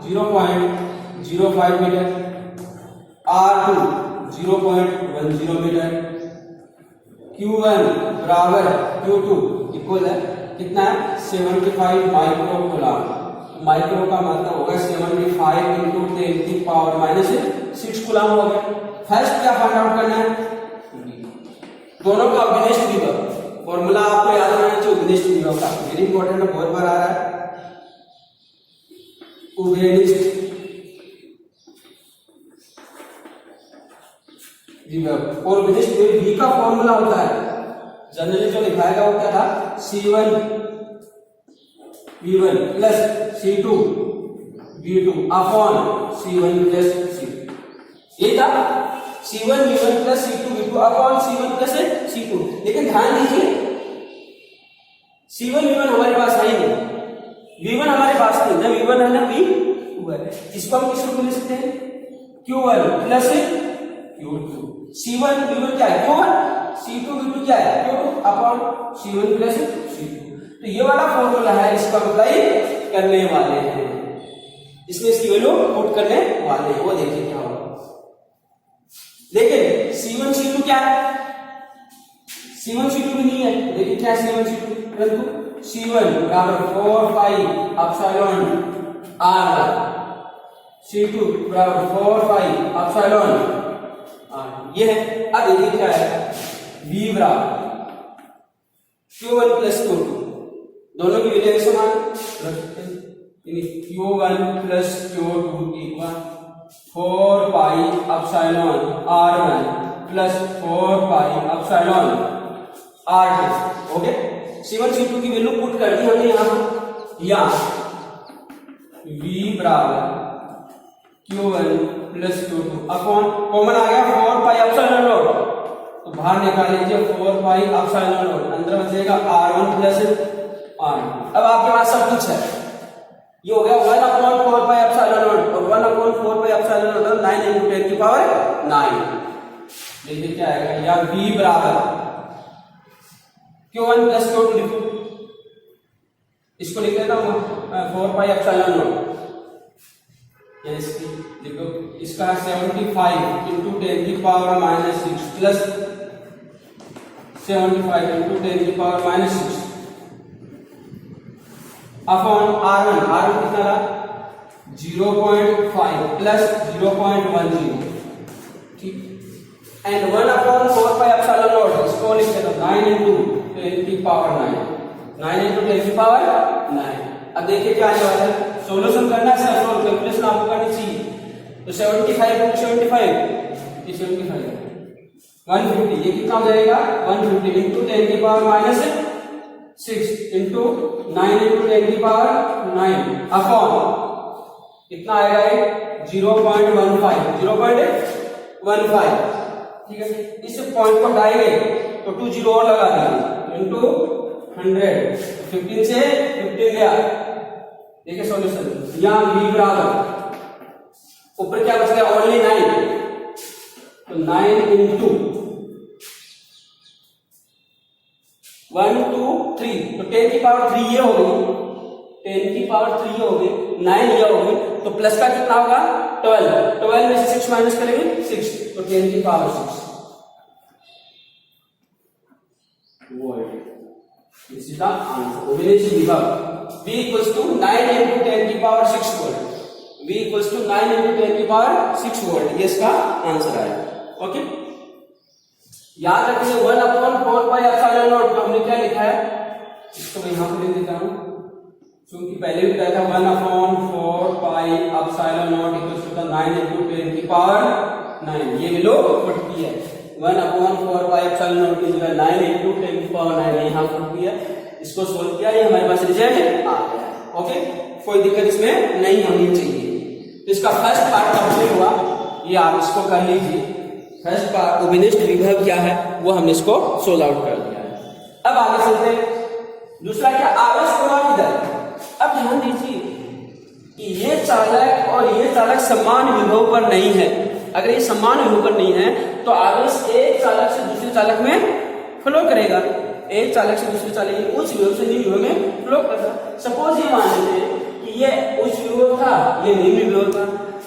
Speaker 1: 0.05 metre, R2 0.10 metre, Q1 बराबर Q2 इक्वल है कितना है 75 माइक्रोकूलम। माइक्रो का मतलब होगा 75 इंटू 10 की पावर -6 कूलम हो गया। फर्स्ट क्या फाइंड आउट करना है, दोनों का विनिष्ट विभव। फॉर्मूला आपको याद रहना चाहिए विनिष्ट विभव का, वेरी इंपॉर्टेंट है, बहुत बार आ रहा है। विनिष्ट विभव और विनिष्ट विभव V का फॉर्मूला होता है, जनरली जो लिखाएगा वो क्या था C1 V1 plus C2 V2 upon C1 plus C2। ये था C1 V1 plus C2 V2 upon C1 plus C2। लेकिन ध्यान दीजिए C1 V1 हमारे पास है ही नहीं, V1 हमारे पास नहीं, ना V1 है ना V2 है। इसको हम किस रूप में लिख सकते हैं Q1 plus Q2। C1 V1 क्या है Q1, C2 V2 क्या है Q2 upon C1 plus C2। तो ये वाला फॉर्मूला है, इसका अप्लाई करने वाले हैं, इसमें इसकी वैल्यू पुट करने वाले हैं। वो देखिए क्या होगा। लेकिन C1 C2 क्या है, C1 C2 भी नहीं है। लेकिन क्या है C1 C2, परंतु C1 बराबर 4 पाई एप्सिलॉन R, C2 बराबर 4 पाई एप्सिलॉन R, ये है। अब देखिए क्या है V बराबर Q1 प्लस Q2, दोनों की वैल्यू समान रखते हैं। Q1 plus Q2 equal 4 pi epsilon R1 plus 4 pi epsilon R2। Okay, C1 C2 की वैल्यू पुट कर दी हमने यहाँ, या V बराबर Q1 plus Q2 upon common आ गया 4 पाई एप्सिलॉन नॉट, तो बाहर निकाल लीजिए 4 पाई एप्सिलॉन नॉट, अंदर बचेगा R1 प्लस R। अब आपके पास सब कुछ है, ये हो गया 1/4 पाई एप्सिलॉन नॉट और 1/4 पाई एप्सिलॉन नॉट 9 into 10 की पावर 9। देखिए क्या आएगा, या V बराबर Q1 प्लस Q2 लिखो, इसको लिख लेता हूँ 4 पाई एप्सिलॉन नॉट, या इसकी देखो इसका 75 into 10 की पावर -6 प्लस 75 into 10 की पावर -6 अपॉन R1 कितना रहा 0.5 प्लस 0.10, ठीक, एंड 1 अपॉन 4 पाई एप्सिलॉन नॉट, इसको लिख देता 9 into 10 की पावर 9 into 10 की पावर 9। अब देखिए क्या आने वाला है, सोल्यूशन करना है, सॉल्व कैलकुलेशन आपको करनी चाहिए। तो 75 into 75 ये 75 150, ये कितना हो जाएगा 150 into 10 की पावर -6 into 9 into 10 की पावर 9 अपॉन कितना आएगा ये 0.15, ठीक है। इस पॉइंट को हटाएंगे तो 2 जीरो और लगा देंगे इंटू 100, 15 से 15 गया। देखिए सॉल्यूशन, यहाँ v बराबर ऊपर क्या बच गया ओनली 9, तो 9 इंटू 1 2 3, तो 10 की पावर 3 ये हो गई, 10 की पावर 3 ये हो गई, 9 ये हो गई, तो प्लस का कितना होगा 12 में से 6 माइनस करेंगे 6, तो 10 की पावर 6 वोल्ट। इसी का आंसर ओबिनेशन विभव V इक्वल्स टू 9 into 10 की power 6 volt, V equals to 9 into 10 की पावर 6 वोल्ट, ये इसका आंसर आएगा। ओके, याद रखिए 1 अपॉन 4 पाई एप्सिलॉन नॉट को हमने क्या लिखा है, इसको मैं यहां पर लिख देता हूं, क्योंकि पहले भी बताया था 1 अपॉन 4 pi epsilon not equals to 9 into 10 की पावर 9, ये वैल्यू 40 है। 1 अपॉन 4 पाई एप्सिलॉन नॉट की जगह 9 into 10 की पावर 9 यहां 40 है, इसको सोल्व किया, ये हमारे पास रिजल्ट आ गया। ओके, कोई दिक्कत इसमें नहीं होनी चाहिए। तो इसका फर्स्ट पार्ट कंप्लीट हुआ, ये आप इसको कर लीजिए। फर्स्ट पार्ट ओबिनेस्ट विभव क्या है वो हमने इसको सोल्व आउट कर दिया है। अब आगे चलते हैं, दूसरा क्या आवेश प्रवाह की दर। अब ध्यान दीजिए कि ये चालक और ये चालक समान विभव पर नहीं है। अगर ये समान विभव पर नहीं है तो आवेश एक चालक से दूसरे चालक में फ्लो करेगा, एक चालक से दूसरे चालक उच्च विभव से निम्न विभव में फ्लो करेगा। सपोज ये मान लेते हैं कि ये उच्च विभव था, ये निम्न विभव था,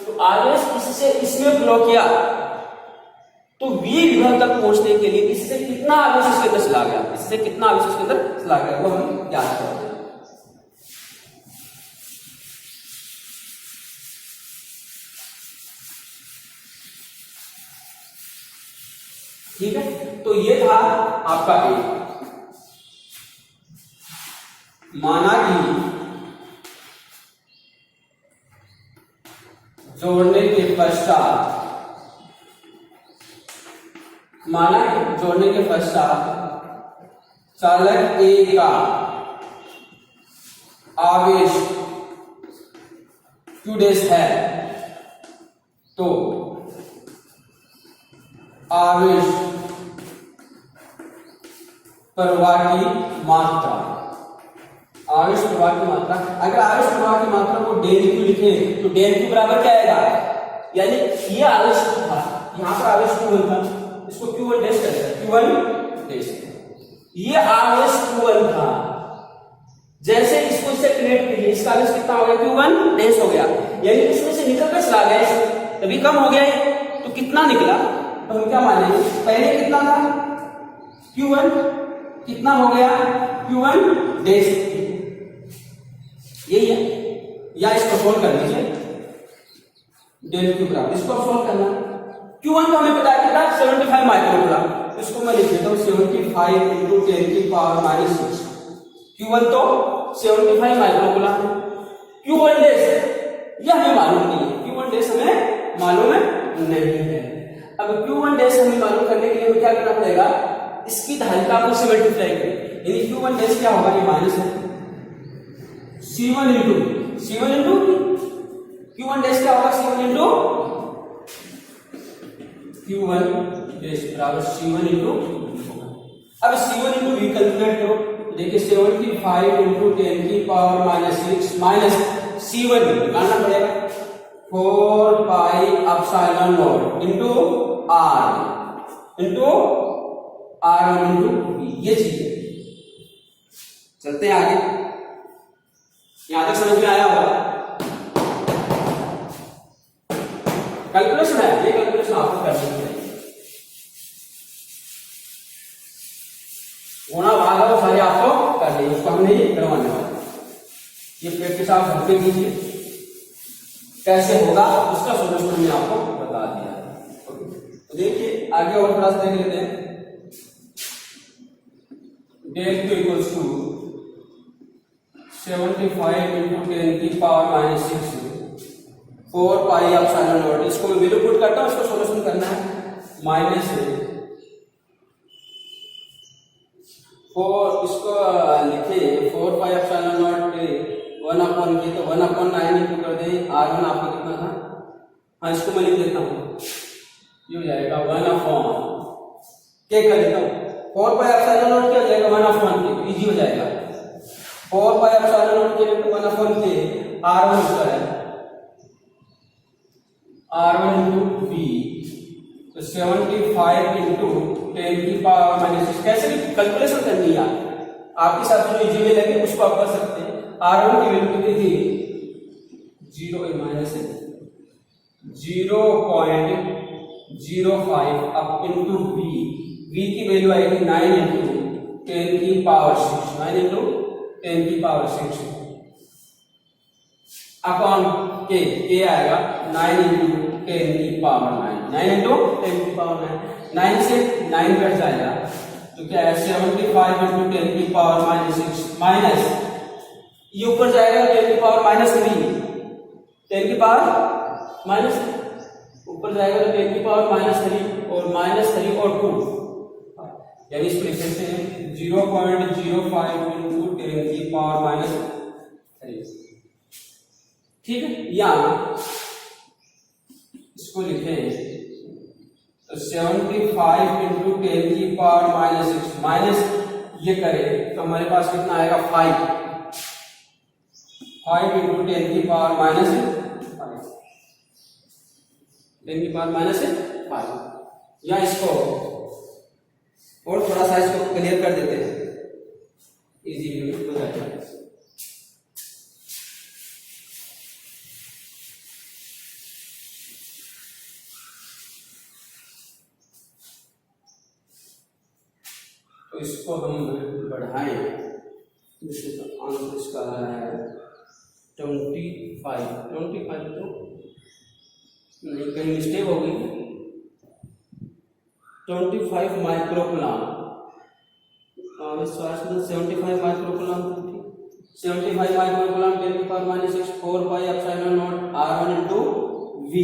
Speaker 1: तो आवेश इससे इसमें फ्लो किया, तो V विभव तक पहुंचने के लिए इससे कितना आवेश इसके अंदर चला गया, इससे कितना आवेश इसके अंदर चला गया वो हम याद करते हैं। ठीक है, तो ये था आपका A। माना कि जोड़ने के पश्चात चालक A का आवेश Q डैश है, तो आवेश प्रवाह की मात्रा, आवेश प्रवाह की मात्रा, अगर आवेश प्रवाह की मात्रा को डेल क्यू लिखे तो डेल क्यू बराबर क्या आएगा, यानी ये आवेश Q था, यहां पर आवेश Q1 था, इसको Q1 डैश करते हैं, Q1 डैश, ये आवेश Q1 था, जैसे इसको इससे कनेक्ट करिए, इसका आवेश कितना हो गया Q1 डैश हो गया, यानी इसमें से निकल कर चला गया, तभी कम हो गया, तो कितना निकला, तो हम क्या मानेंगे, पहले कितना था Q1, कितना हो गया Q1 डैश, यही है, या इसको सोल्व कर लीजिए, डेल क्यू बराबर, इसको सोल्व करना, Q1 तो हमें पता है कितना 75 माइक्रोकूलम, इसको मैं लिख देता हूं 75 into 10 की पावर -6, Q1 तो 75 माइक्रोकूलम है, Q1 डैश यह हमें मालूम नहीं है, Q1 डैश हमें मालूम नहीं है। अब Q1 डैश हमें मालूम करने के लिए हमें क्या करना पड़ेगा, इसकी धारिता को से मल्टीप्लाई करें, यानी Q1 डैश क्या होगा, ये माइनस है, C1 into Q1 डैश क्या होगा, C1 into Q1 डैश बराबर C1 into, अब C1 into V कैलकुलेट करो, देखिए 75 into 10 की पावर -6 माइनस C1 निकालना पड़ेगा 4 pi epsilon not into R into R1 into V, ये चीज है। चलते हैं आगे, यहां तक समझ में आया होगा, कैलकुलेशन है, ये कैलकुलेशन आपको करनी है। पेट के साथ घर पे कीजिए, कैसे होगा उसका सोल्यूशन मैंने आपको बता दिया। तो देखिए आगे और थोड़ा सा देख लेते हैं। Del Q equals to 75 into 10 की पावर -6 4 पाई एप्सिलॉन नॉट। इसको मैं वैल्यू पुट करता हूँ, इसको सोल्यूशन करना है। माइनस 4 इसको लिखे 4 पाई एप्सिलॉन नॉट 1 अपॉन की, तो 1 अपॉन 9 इंटू कर दें। R1 आपका कितना था? हाँ इसको मैं लिख देता हूँ, ये हो जाएगा 1 अपॉन के कर देता हूँ। 4 पाई एप्सिलॉन नॉट क्या हो जाएगा? 1 अपॉन के, इजी हो जाएगा। 4 पाई एप्सिलॉन नॉट के 1 अपॉन के R1 इसका है R1 इंटू V, तो 75 इंटू 10 की पावर -6। कैसे भी कैलकुलेशन करनी है आपके साथ जो इजी में लगे उसको आप कर सकते हैं। R1 की वैल्यू कितनी थी? 0.05 अब इंटू V की वैल्यू आएगी 9 इंटू 10 की पावर 6, 9 इंटू 10 की पावर 6 अपॉन के आएगा 9 इंटू 10 की पावर 9, 9 इंटू 10 की पावर 9, 9 से 9 कट जाएगा तो क्या है 75 इंटू 10 की पावर -6 माइनस ये ऊपर जाएगा 10 की पावर -3, 10 की पावर माइनस ऊपर जाएगा तो 10 की पावर -3 और -3 और 2, यानी इसको लिख सकते हैं 0.05 इंटू 10 की पावर -3। ठीक है, या इसको लिखें तो 75 इंटू 10 की पावर -6 माइनस ये करें तो हमारे पास कितना आएगा 5 इंटू 10 की पावर -5, 10 की पावर -5। या इसको और थोड़ा सा इसको क्लियर कर देते हैं, इजी हो जाएगा। तो इसको हम बढ़ाएं, जैसे आंसर इसका आ रहा है 25 तो नहीं, कहीं मिस्टेक हो गई, 25 माइक्रोकुलम, 75 माइक्रोकुलम, 75 माइक्रोकुलम 10 की power -6 4 pi epsilon not R1 into V,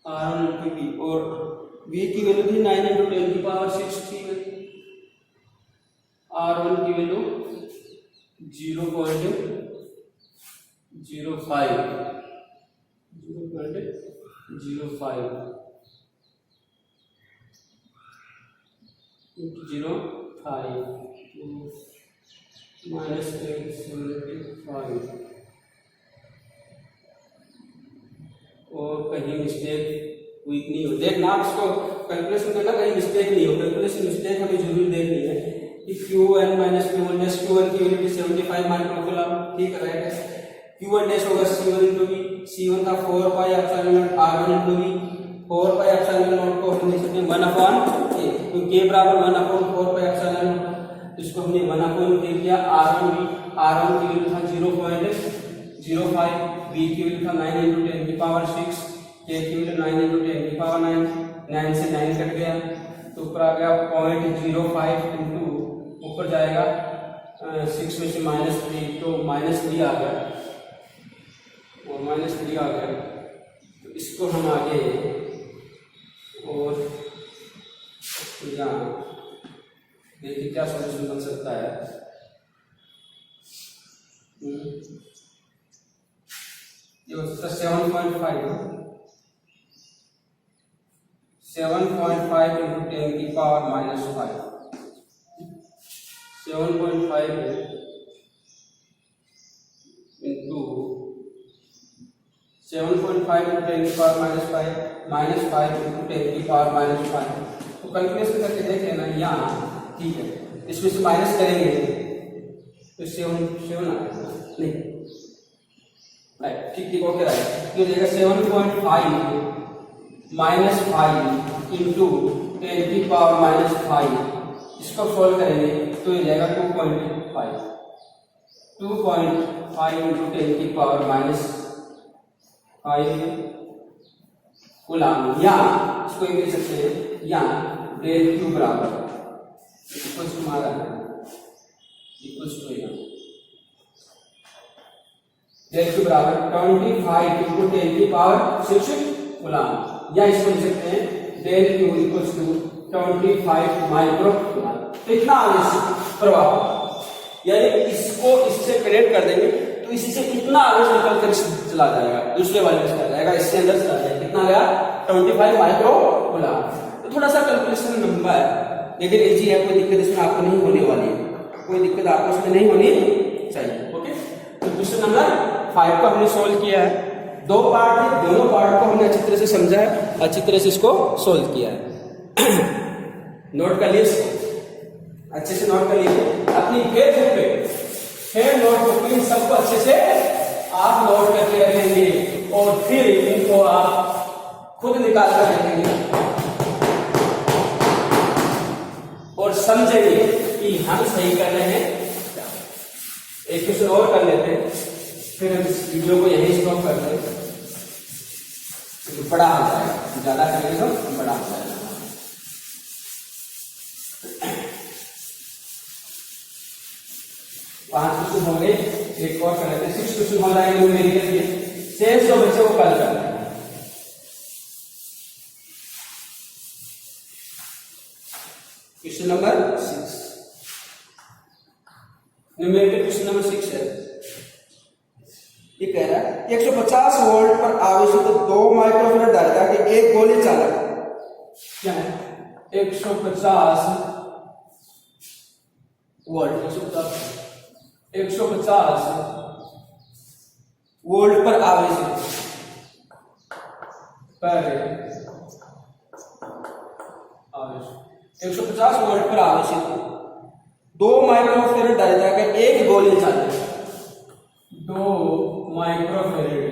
Speaker 1: R1 into V, और V की वैल्यू थी 9 इंटू 10 की पावर 6 थी। R1 की वैल्यू 0.05 इंटू 0.5 -875 और कहीं मिस्टेक वीक नहीं हो। देखना आप इसको कैलकुलेशन करना, कहीं मिस्टेक नहीं हो। कैलकुलेशन मिस्टेक हमें जरूर देखनी है कि Q1 - Q1 डैश, Q1 की वैल्यू 75 माइक्रोकुलम, ठीक है। Q1 डैश होगा C1 इंटू V, C1 का 4 pi epsilon not R1 into V, 4 pi epsilon not को हम लिख सकते हैं 1 अपॉन K, तो K बराबर 1 अपॉन 4 पाई एप्सिलॉन नॉट, इसको हमने 1 अपॉन K लिया। R1 की वैल्यू था 0.05, V की वैल्यू था 9 इंटू 10 की पावर 6, K की वैल्यू 9 इंटू 10 की पावर 9, 9 से 9 कट गया तो ऊपर आ गया 0.05 इंटू ऊपर जाएगा 6 में से -3 तो -3 आ गया और -3 आ गया। तो इसको हम आगे और यहाँ देखिए क्या सोल्यूशन बन सकता है। ये हो सकता है 7.5 इंटू 10 की पावर -5, 7.5 इंटू 7.5 इंटू 10 की पावर -5 इंटू 10 की पावर -5। तो कैलकुलेशन करके देख लेना यहाँ, ठीक है। इसमें से माइनस करेंगे तो 7 नहीं, राइट, ठीक ओके, राइट। तो देगा 7.5 -5 इंटू 10 की पावर -5, इसको सोल्व करेंगे तो ये जाएगा 2.5, 2.5 इंटू 10 की पावर माइनस 5 कूलाम, या इसको ये कह सकते हैं, या डेल क्यू बराबर इक्वल्स टू हमारा इक्वल्स टू डेल क्यू बराबर 25 इंटू 10 की पावर 6 कूलाम, या इसको लिख सकते हैं del Q equals to 25 micro coulomb. तो इतना आवेश प्रवाह, यानी इसको इससे कनेक्ट कर देंगे तो इसी से इतना आवेश निकल कर चला जाएगा, दूसरे वाले में चला जाएगा, इससे अंदर चला जाएगा। कितना गया? 25 माइक्रो कूलाम। तो थोड़ा सा कैलकुलेशन लंबा है, लेकिन इजी है, कोई दिक्कत इसमें आपको नहीं होने वाली है, कोई दिक्कत आपको इसमें नहीं होनी चाहिए। ओके, तो क्वेश्चन नंबर 5 को हमने सोल्व किया है। दो पार्ट है, दोनों पार्ट को हमने अच्छी तरह से समझा है, अच्छी तरह से इसको सोल्व किया है। नोट कर लिए, अच्छे से नोट कर लीजिए अपनी पेज पे, फिर नोटबुक में सबको अच्छे से आप नोट करके रखेंगे और फिर इनको आप खुद निकाल कर रखेंगे और समझेंगे कि हम सही कर रहे हैं। एक क्वेश्चन और कर लेते हैं, फिर हम इस वीडियो को यहीं स्टॉप कर दें, बड़ा हो जाएगा, ज्यादा करेंगे तो बड़ा हो जाएगा। पांच क्वेश्चन हो गए, एक और कर लेते हैं, 6 क्वेश्चन हो जाएंगे मेरे लिए, शेष जो बच्चे वो कल करना है। Question number 6, numerical question number 6 है। ये कह रहा है 150 वोल्ट पर आवेशित 2 माइक्रोफेरेड धारिता के एक गोली चालक, क्या है 150 वोल्ट, 150 वोल्ट पर आवेशित 150 वोल्ट पर आवेशित 2 माइक्रोफेरेड धारिता का एक गोली चालक, 2 माइक्रोफेरेड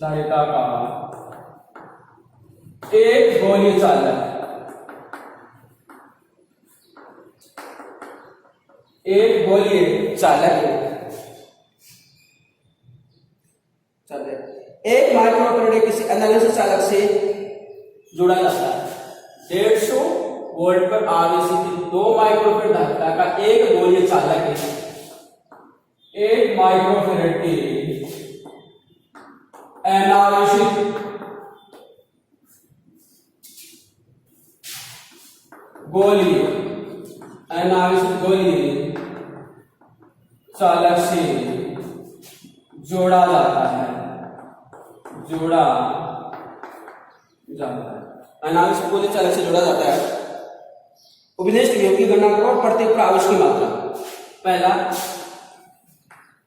Speaker 1: धारिता का एक गोली चालक, एक गोली चालक एक माइक्रोफेरेड किसी एनालिसिस चालक से जुड़ा जाता है। 150 वोल्ट पर आवेशित 2 माइक्रोफेरेड धारिता का एक गोलीय चालक है, 1 माइक्रोफेरेड की एनालिसिस गोली चालक से जोड़ा जाता है, एनालिसिस गोली चालक से जोड़ा जाता है। उपनिष्ठ विभव की गणना करो, प्रत्येक पर आवेश की मात्रा। पहला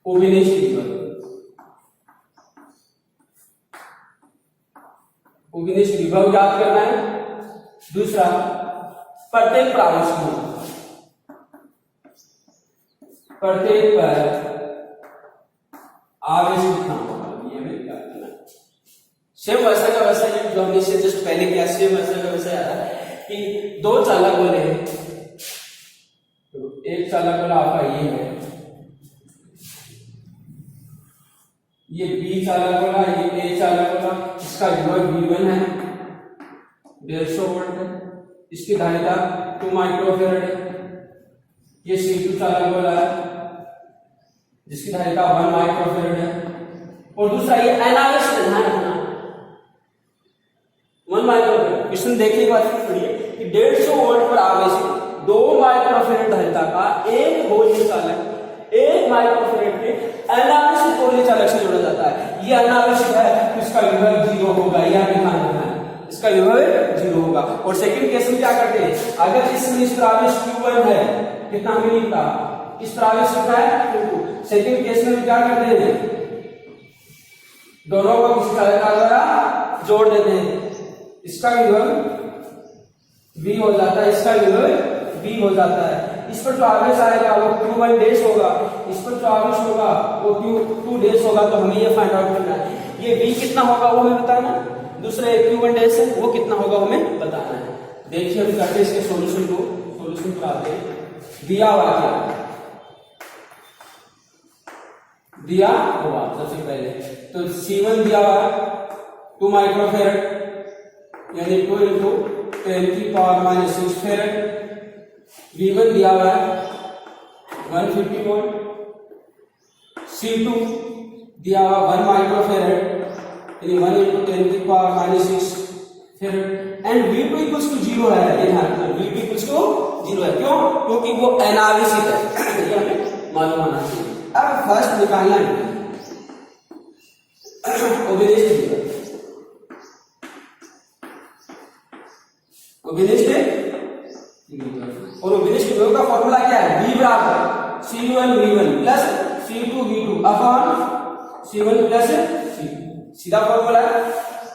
Speaker 1: उपनिष्ठ विभव, उपनिष्ठ विभव याद करना है। दूसरा प्रत्येक पर आवेश की मात्रा, प्रत्येक पर आवेश कितना होगा ये हमें याद करना है। सेम वैसा का वैसा ही जो हमने इससे जस्ट पहले किया, सेम वैसा का वैसा याद है कि 2 चालक गोले हैं, तो एक चालक गोला आपका ये है, ये बी चालक गोला, ये ए चालक गोला, इसका विभव V1 है, 150 वोल्ट है, इसकी धारिता 2 माइक्रोफेरेड है। ये C2 चालक गोला है जिसकी धारिता 1 माइक्रोफेरेड है। और दूसरा ये एनालिसिस ध्यान रखना, 1 माइक्रोफेरेड। क्वेश्चन देखने के बाद पढ़िए कि 150 वोल्ट पर आवेशित 2 माइक्रोफेरेड धारिता का एक गोलीय चालक 1 माइक्रोफेरेड के एनालिसिस गोलीय चालक से जोड़ा जाता है। ये एनालिसिस है तो इसका विभव 0 होगा, यह भी ध्यान रखना है, इसका विभव 0 होगा। और सेकंड केस में क्या करते हैं, अगर इसमें इस पर आवेश Q1 है, कितना हमें नहीं पता, इस पर आवेश कितना है Q2, सेकंड केस में क्या करते हैं, दोनों को किसी चालक द्वारा जोड़ देते हैं, इसका विभव V हो जाता है, इसका विभव V हो जाता है। इस पर जो आवेश आएगा वो Q1 डैश होगा, इस पर जो आवेश होगा वो Q2 डैश होगा। तो हमें ये फाइंड आउट करना है, ये V कितना होगा वो हमें बताना, दूसरा Q1 डैश है वो कितना होगा हमें बताना है। देखिए हम करते इसके सॉल्यूशन को, सॉल्यूशन पर आते हैं। दिया हुआ क्या दिया हुआ सबसे पहले। तो C1 दिया हुआ 2 माइक्रोफेरेड यानी 2 इंटू 10⁻⁻6 फेरेड। V1 दिया हुआ है 150 वोल्ट। C2 दिया हुआ 1 माइक्रोफेरेड यानी 1 into 10⁻⁻6 farad. And V2 equals to 0 है, ये ध्यान रखना, V2 इक्वल्स टू 0 है। क्यों? क्योंकि वो अनावश्यक है, ये हमें मालूम होना चाहिए। अब फर्स्ट निकालना है और ओबिनिस्ट का फॉर्मूला क्या है? V बराबर C1 V1 plus C2 V2 upon C1 plus C2, सीधा फॉर्मूला है,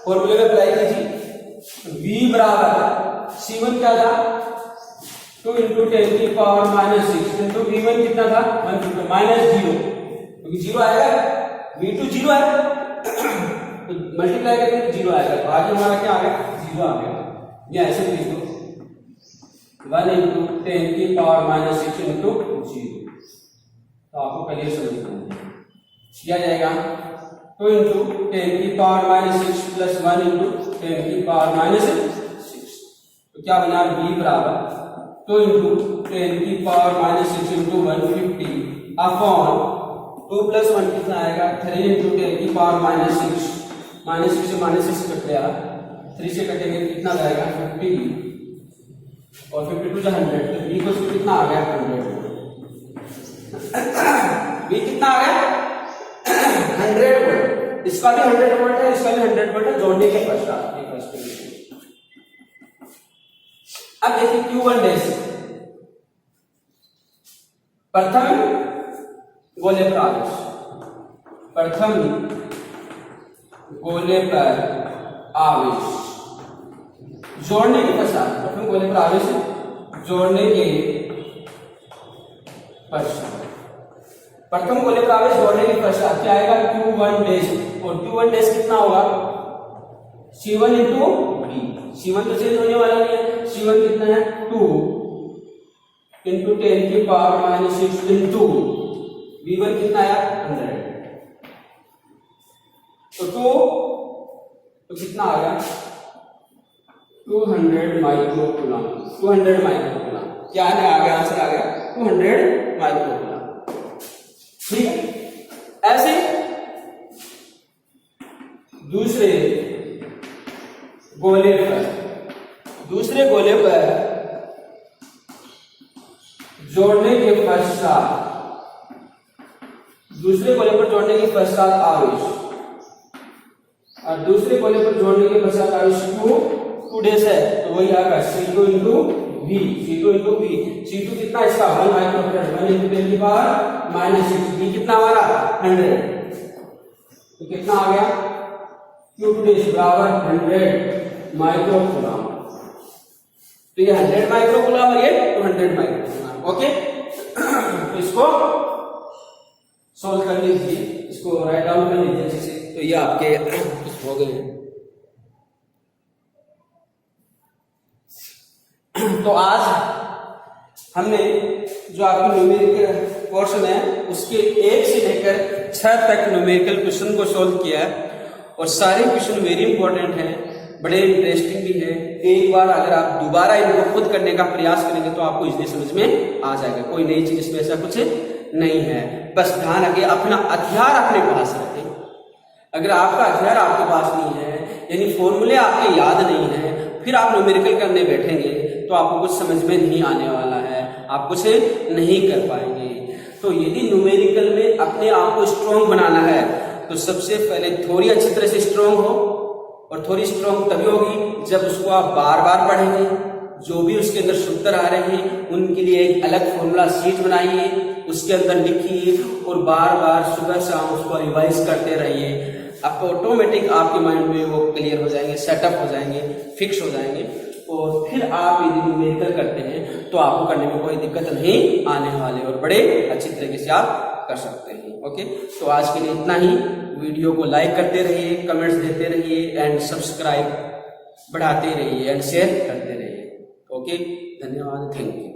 Speaker 1: फॉर्मूले में अप्लाई कीजिए। V बराबर C1 क्या था 2 इंटू 10⁻⁻6 इंटू V1 कितना था 150 माइनस 0, क्योंकि 0 आएगा, V2 0 है तो मल्टीप्लाई करेंगे तो 0 आएगा, तो आगे हमारा क्या आ गया 0 आ गया। या ऐसे लिख दो 1 इंटू 10⁻⁻6 इंटू 0, तो आपको क्लियर समझ में किया जाएगा। 2 इंटू 10⁻⁻6 प्लस 1 इंटू 10⁻⁻6, तो क्या बना V बराबर 2 इंटू 10⁻⁻6 इंटू 150 अपॉन 2 प्लस 1 कितना आएगा 3 इंटू 10⁻⁻6 -6 से -6 कट गया, 3 से कटेंगे कितना आएगा 50 और 52 जो 100, तो V को कितना आ गया 100। V कितना आ गया 100 वोल्ट, इसका भी 100 वोल्ट है, इसका भी 100 वोल्ट है, जोड़ने के पश्चात। अब देखिए Q1 डैश प्रथम गोले पर आवेश, प्रथम गोले पर आवेश जोड़ने के पश्चात, प्रथम गोले पर आवेश जोड़ने के पश्चात, प्रथम गोले पर आवेश जोड़ने के पश्चात क्या आएगा Q1 डैश, और Q1 डैश कितना होगा C1 इंटू V। C1 तो चेंज होने वाला नहीं है, C1 कितना है 2 इंटू 10⁻⁻6 इंटू V1 कितना आया 100, तो कितना आ गया 200 माइक्रोकूलम। 200 माइक्रोकूलम क्या है, आ गया आंसर आ गया 200 माइक्रोकूलम। ठीक है, ऐसे दूसरे गोले पर जोड़ने के पश्चात, दूसरे गोले पर जोड़ने के पश्चात आवेश, और दूसरे गोले पर जोड़ने के पश्चात आवेश Q2 डैश है, तो वही आएगा C2 into V। C2 into V, C2 कितना इसका 1 माइक्रोफेरेड, 1 इंटू 10⁻⁻6, V कितना हमारा 100, तो कितना आ गया Q2 डैश बराबर 100 माइक्रोकूलम। तो ये 100 माइक्रोकूलम और ये 200 माइक्रोकूलम। ओके, तो इसको सॉल्व कर लीजिए, इसको राइट डाउन कर लीजिए अच्छे से, तो ये आपके हो गए हैं। तो आज हमने जो आपके न्यूमेरिकल पोर्शन है उसके 1 से लेकर 6 तक न्यूमेरिकल क्वेश्चन को सॉल्व किया है, और सारे क्वेश्चन वेरी इंपॉर्टेंट हैं, बड़े इंटरेस्टिंग भी है। एक बार अगर आप दोबारा इनको खुद करने का प्रयास करेंगे तो आपको इजीली समझ में आ जाएगा, कोई नई चीज इसमें ऐसा कुछ नहीं है। बस ध्यान रखिए अपना हथियार अपने पास रखें। अगर आपका हथियार आपके पास नहीं है, यानी फॉर्मूले आपके याद नहीं है, फिर आप न्यूमेरिकल करने बैठेंगे तो आपको कुछ समझ में नहीं आने वाला है, आप कुछ नहीं कर पाएंगे। तो यदि न्यूमेरिकल में अपने आप को स्ट्रॉन्ग बनाना है तो सबसे पहले थ्योरी अच्छी तरह से स्ट्रॉन्ग हो, और थ्योरी स्ट्रॉन्ग तभी होगी जब उसको आप बार बार पढ़ेंगे, जो भी उसके अंदर सूत्र आ रहे हैं उनके लिए एक अलग फॉर्मूला शीट बनाइए, उसके अंदर लिखिए और बार बार सुबह शाम उसको रिवाइज करते रहिए। आपको ऑटोमेटिक आपके माइंड में वो क्लियर हो जाएंगे, सेटअप हो जाएंगे, फिक्स हो जाएंगे, और फिर आप यदि न्यूमेरिकल करते हैं तो आपको करने में कोई दिक्कत नहीं आने वाले, और बड़े अच्छी तरीके से आप कर सकते हैं। ओके, तो आज के लिए इतना ही। वीडियो को लाइक करते रहिए, कमेंट्स देते रहिए, एंड सब्सक्राइब बढ़ाते रहिए, एंड शेयर करते रहिए। ओके, धन्यवाद, थैंक यू।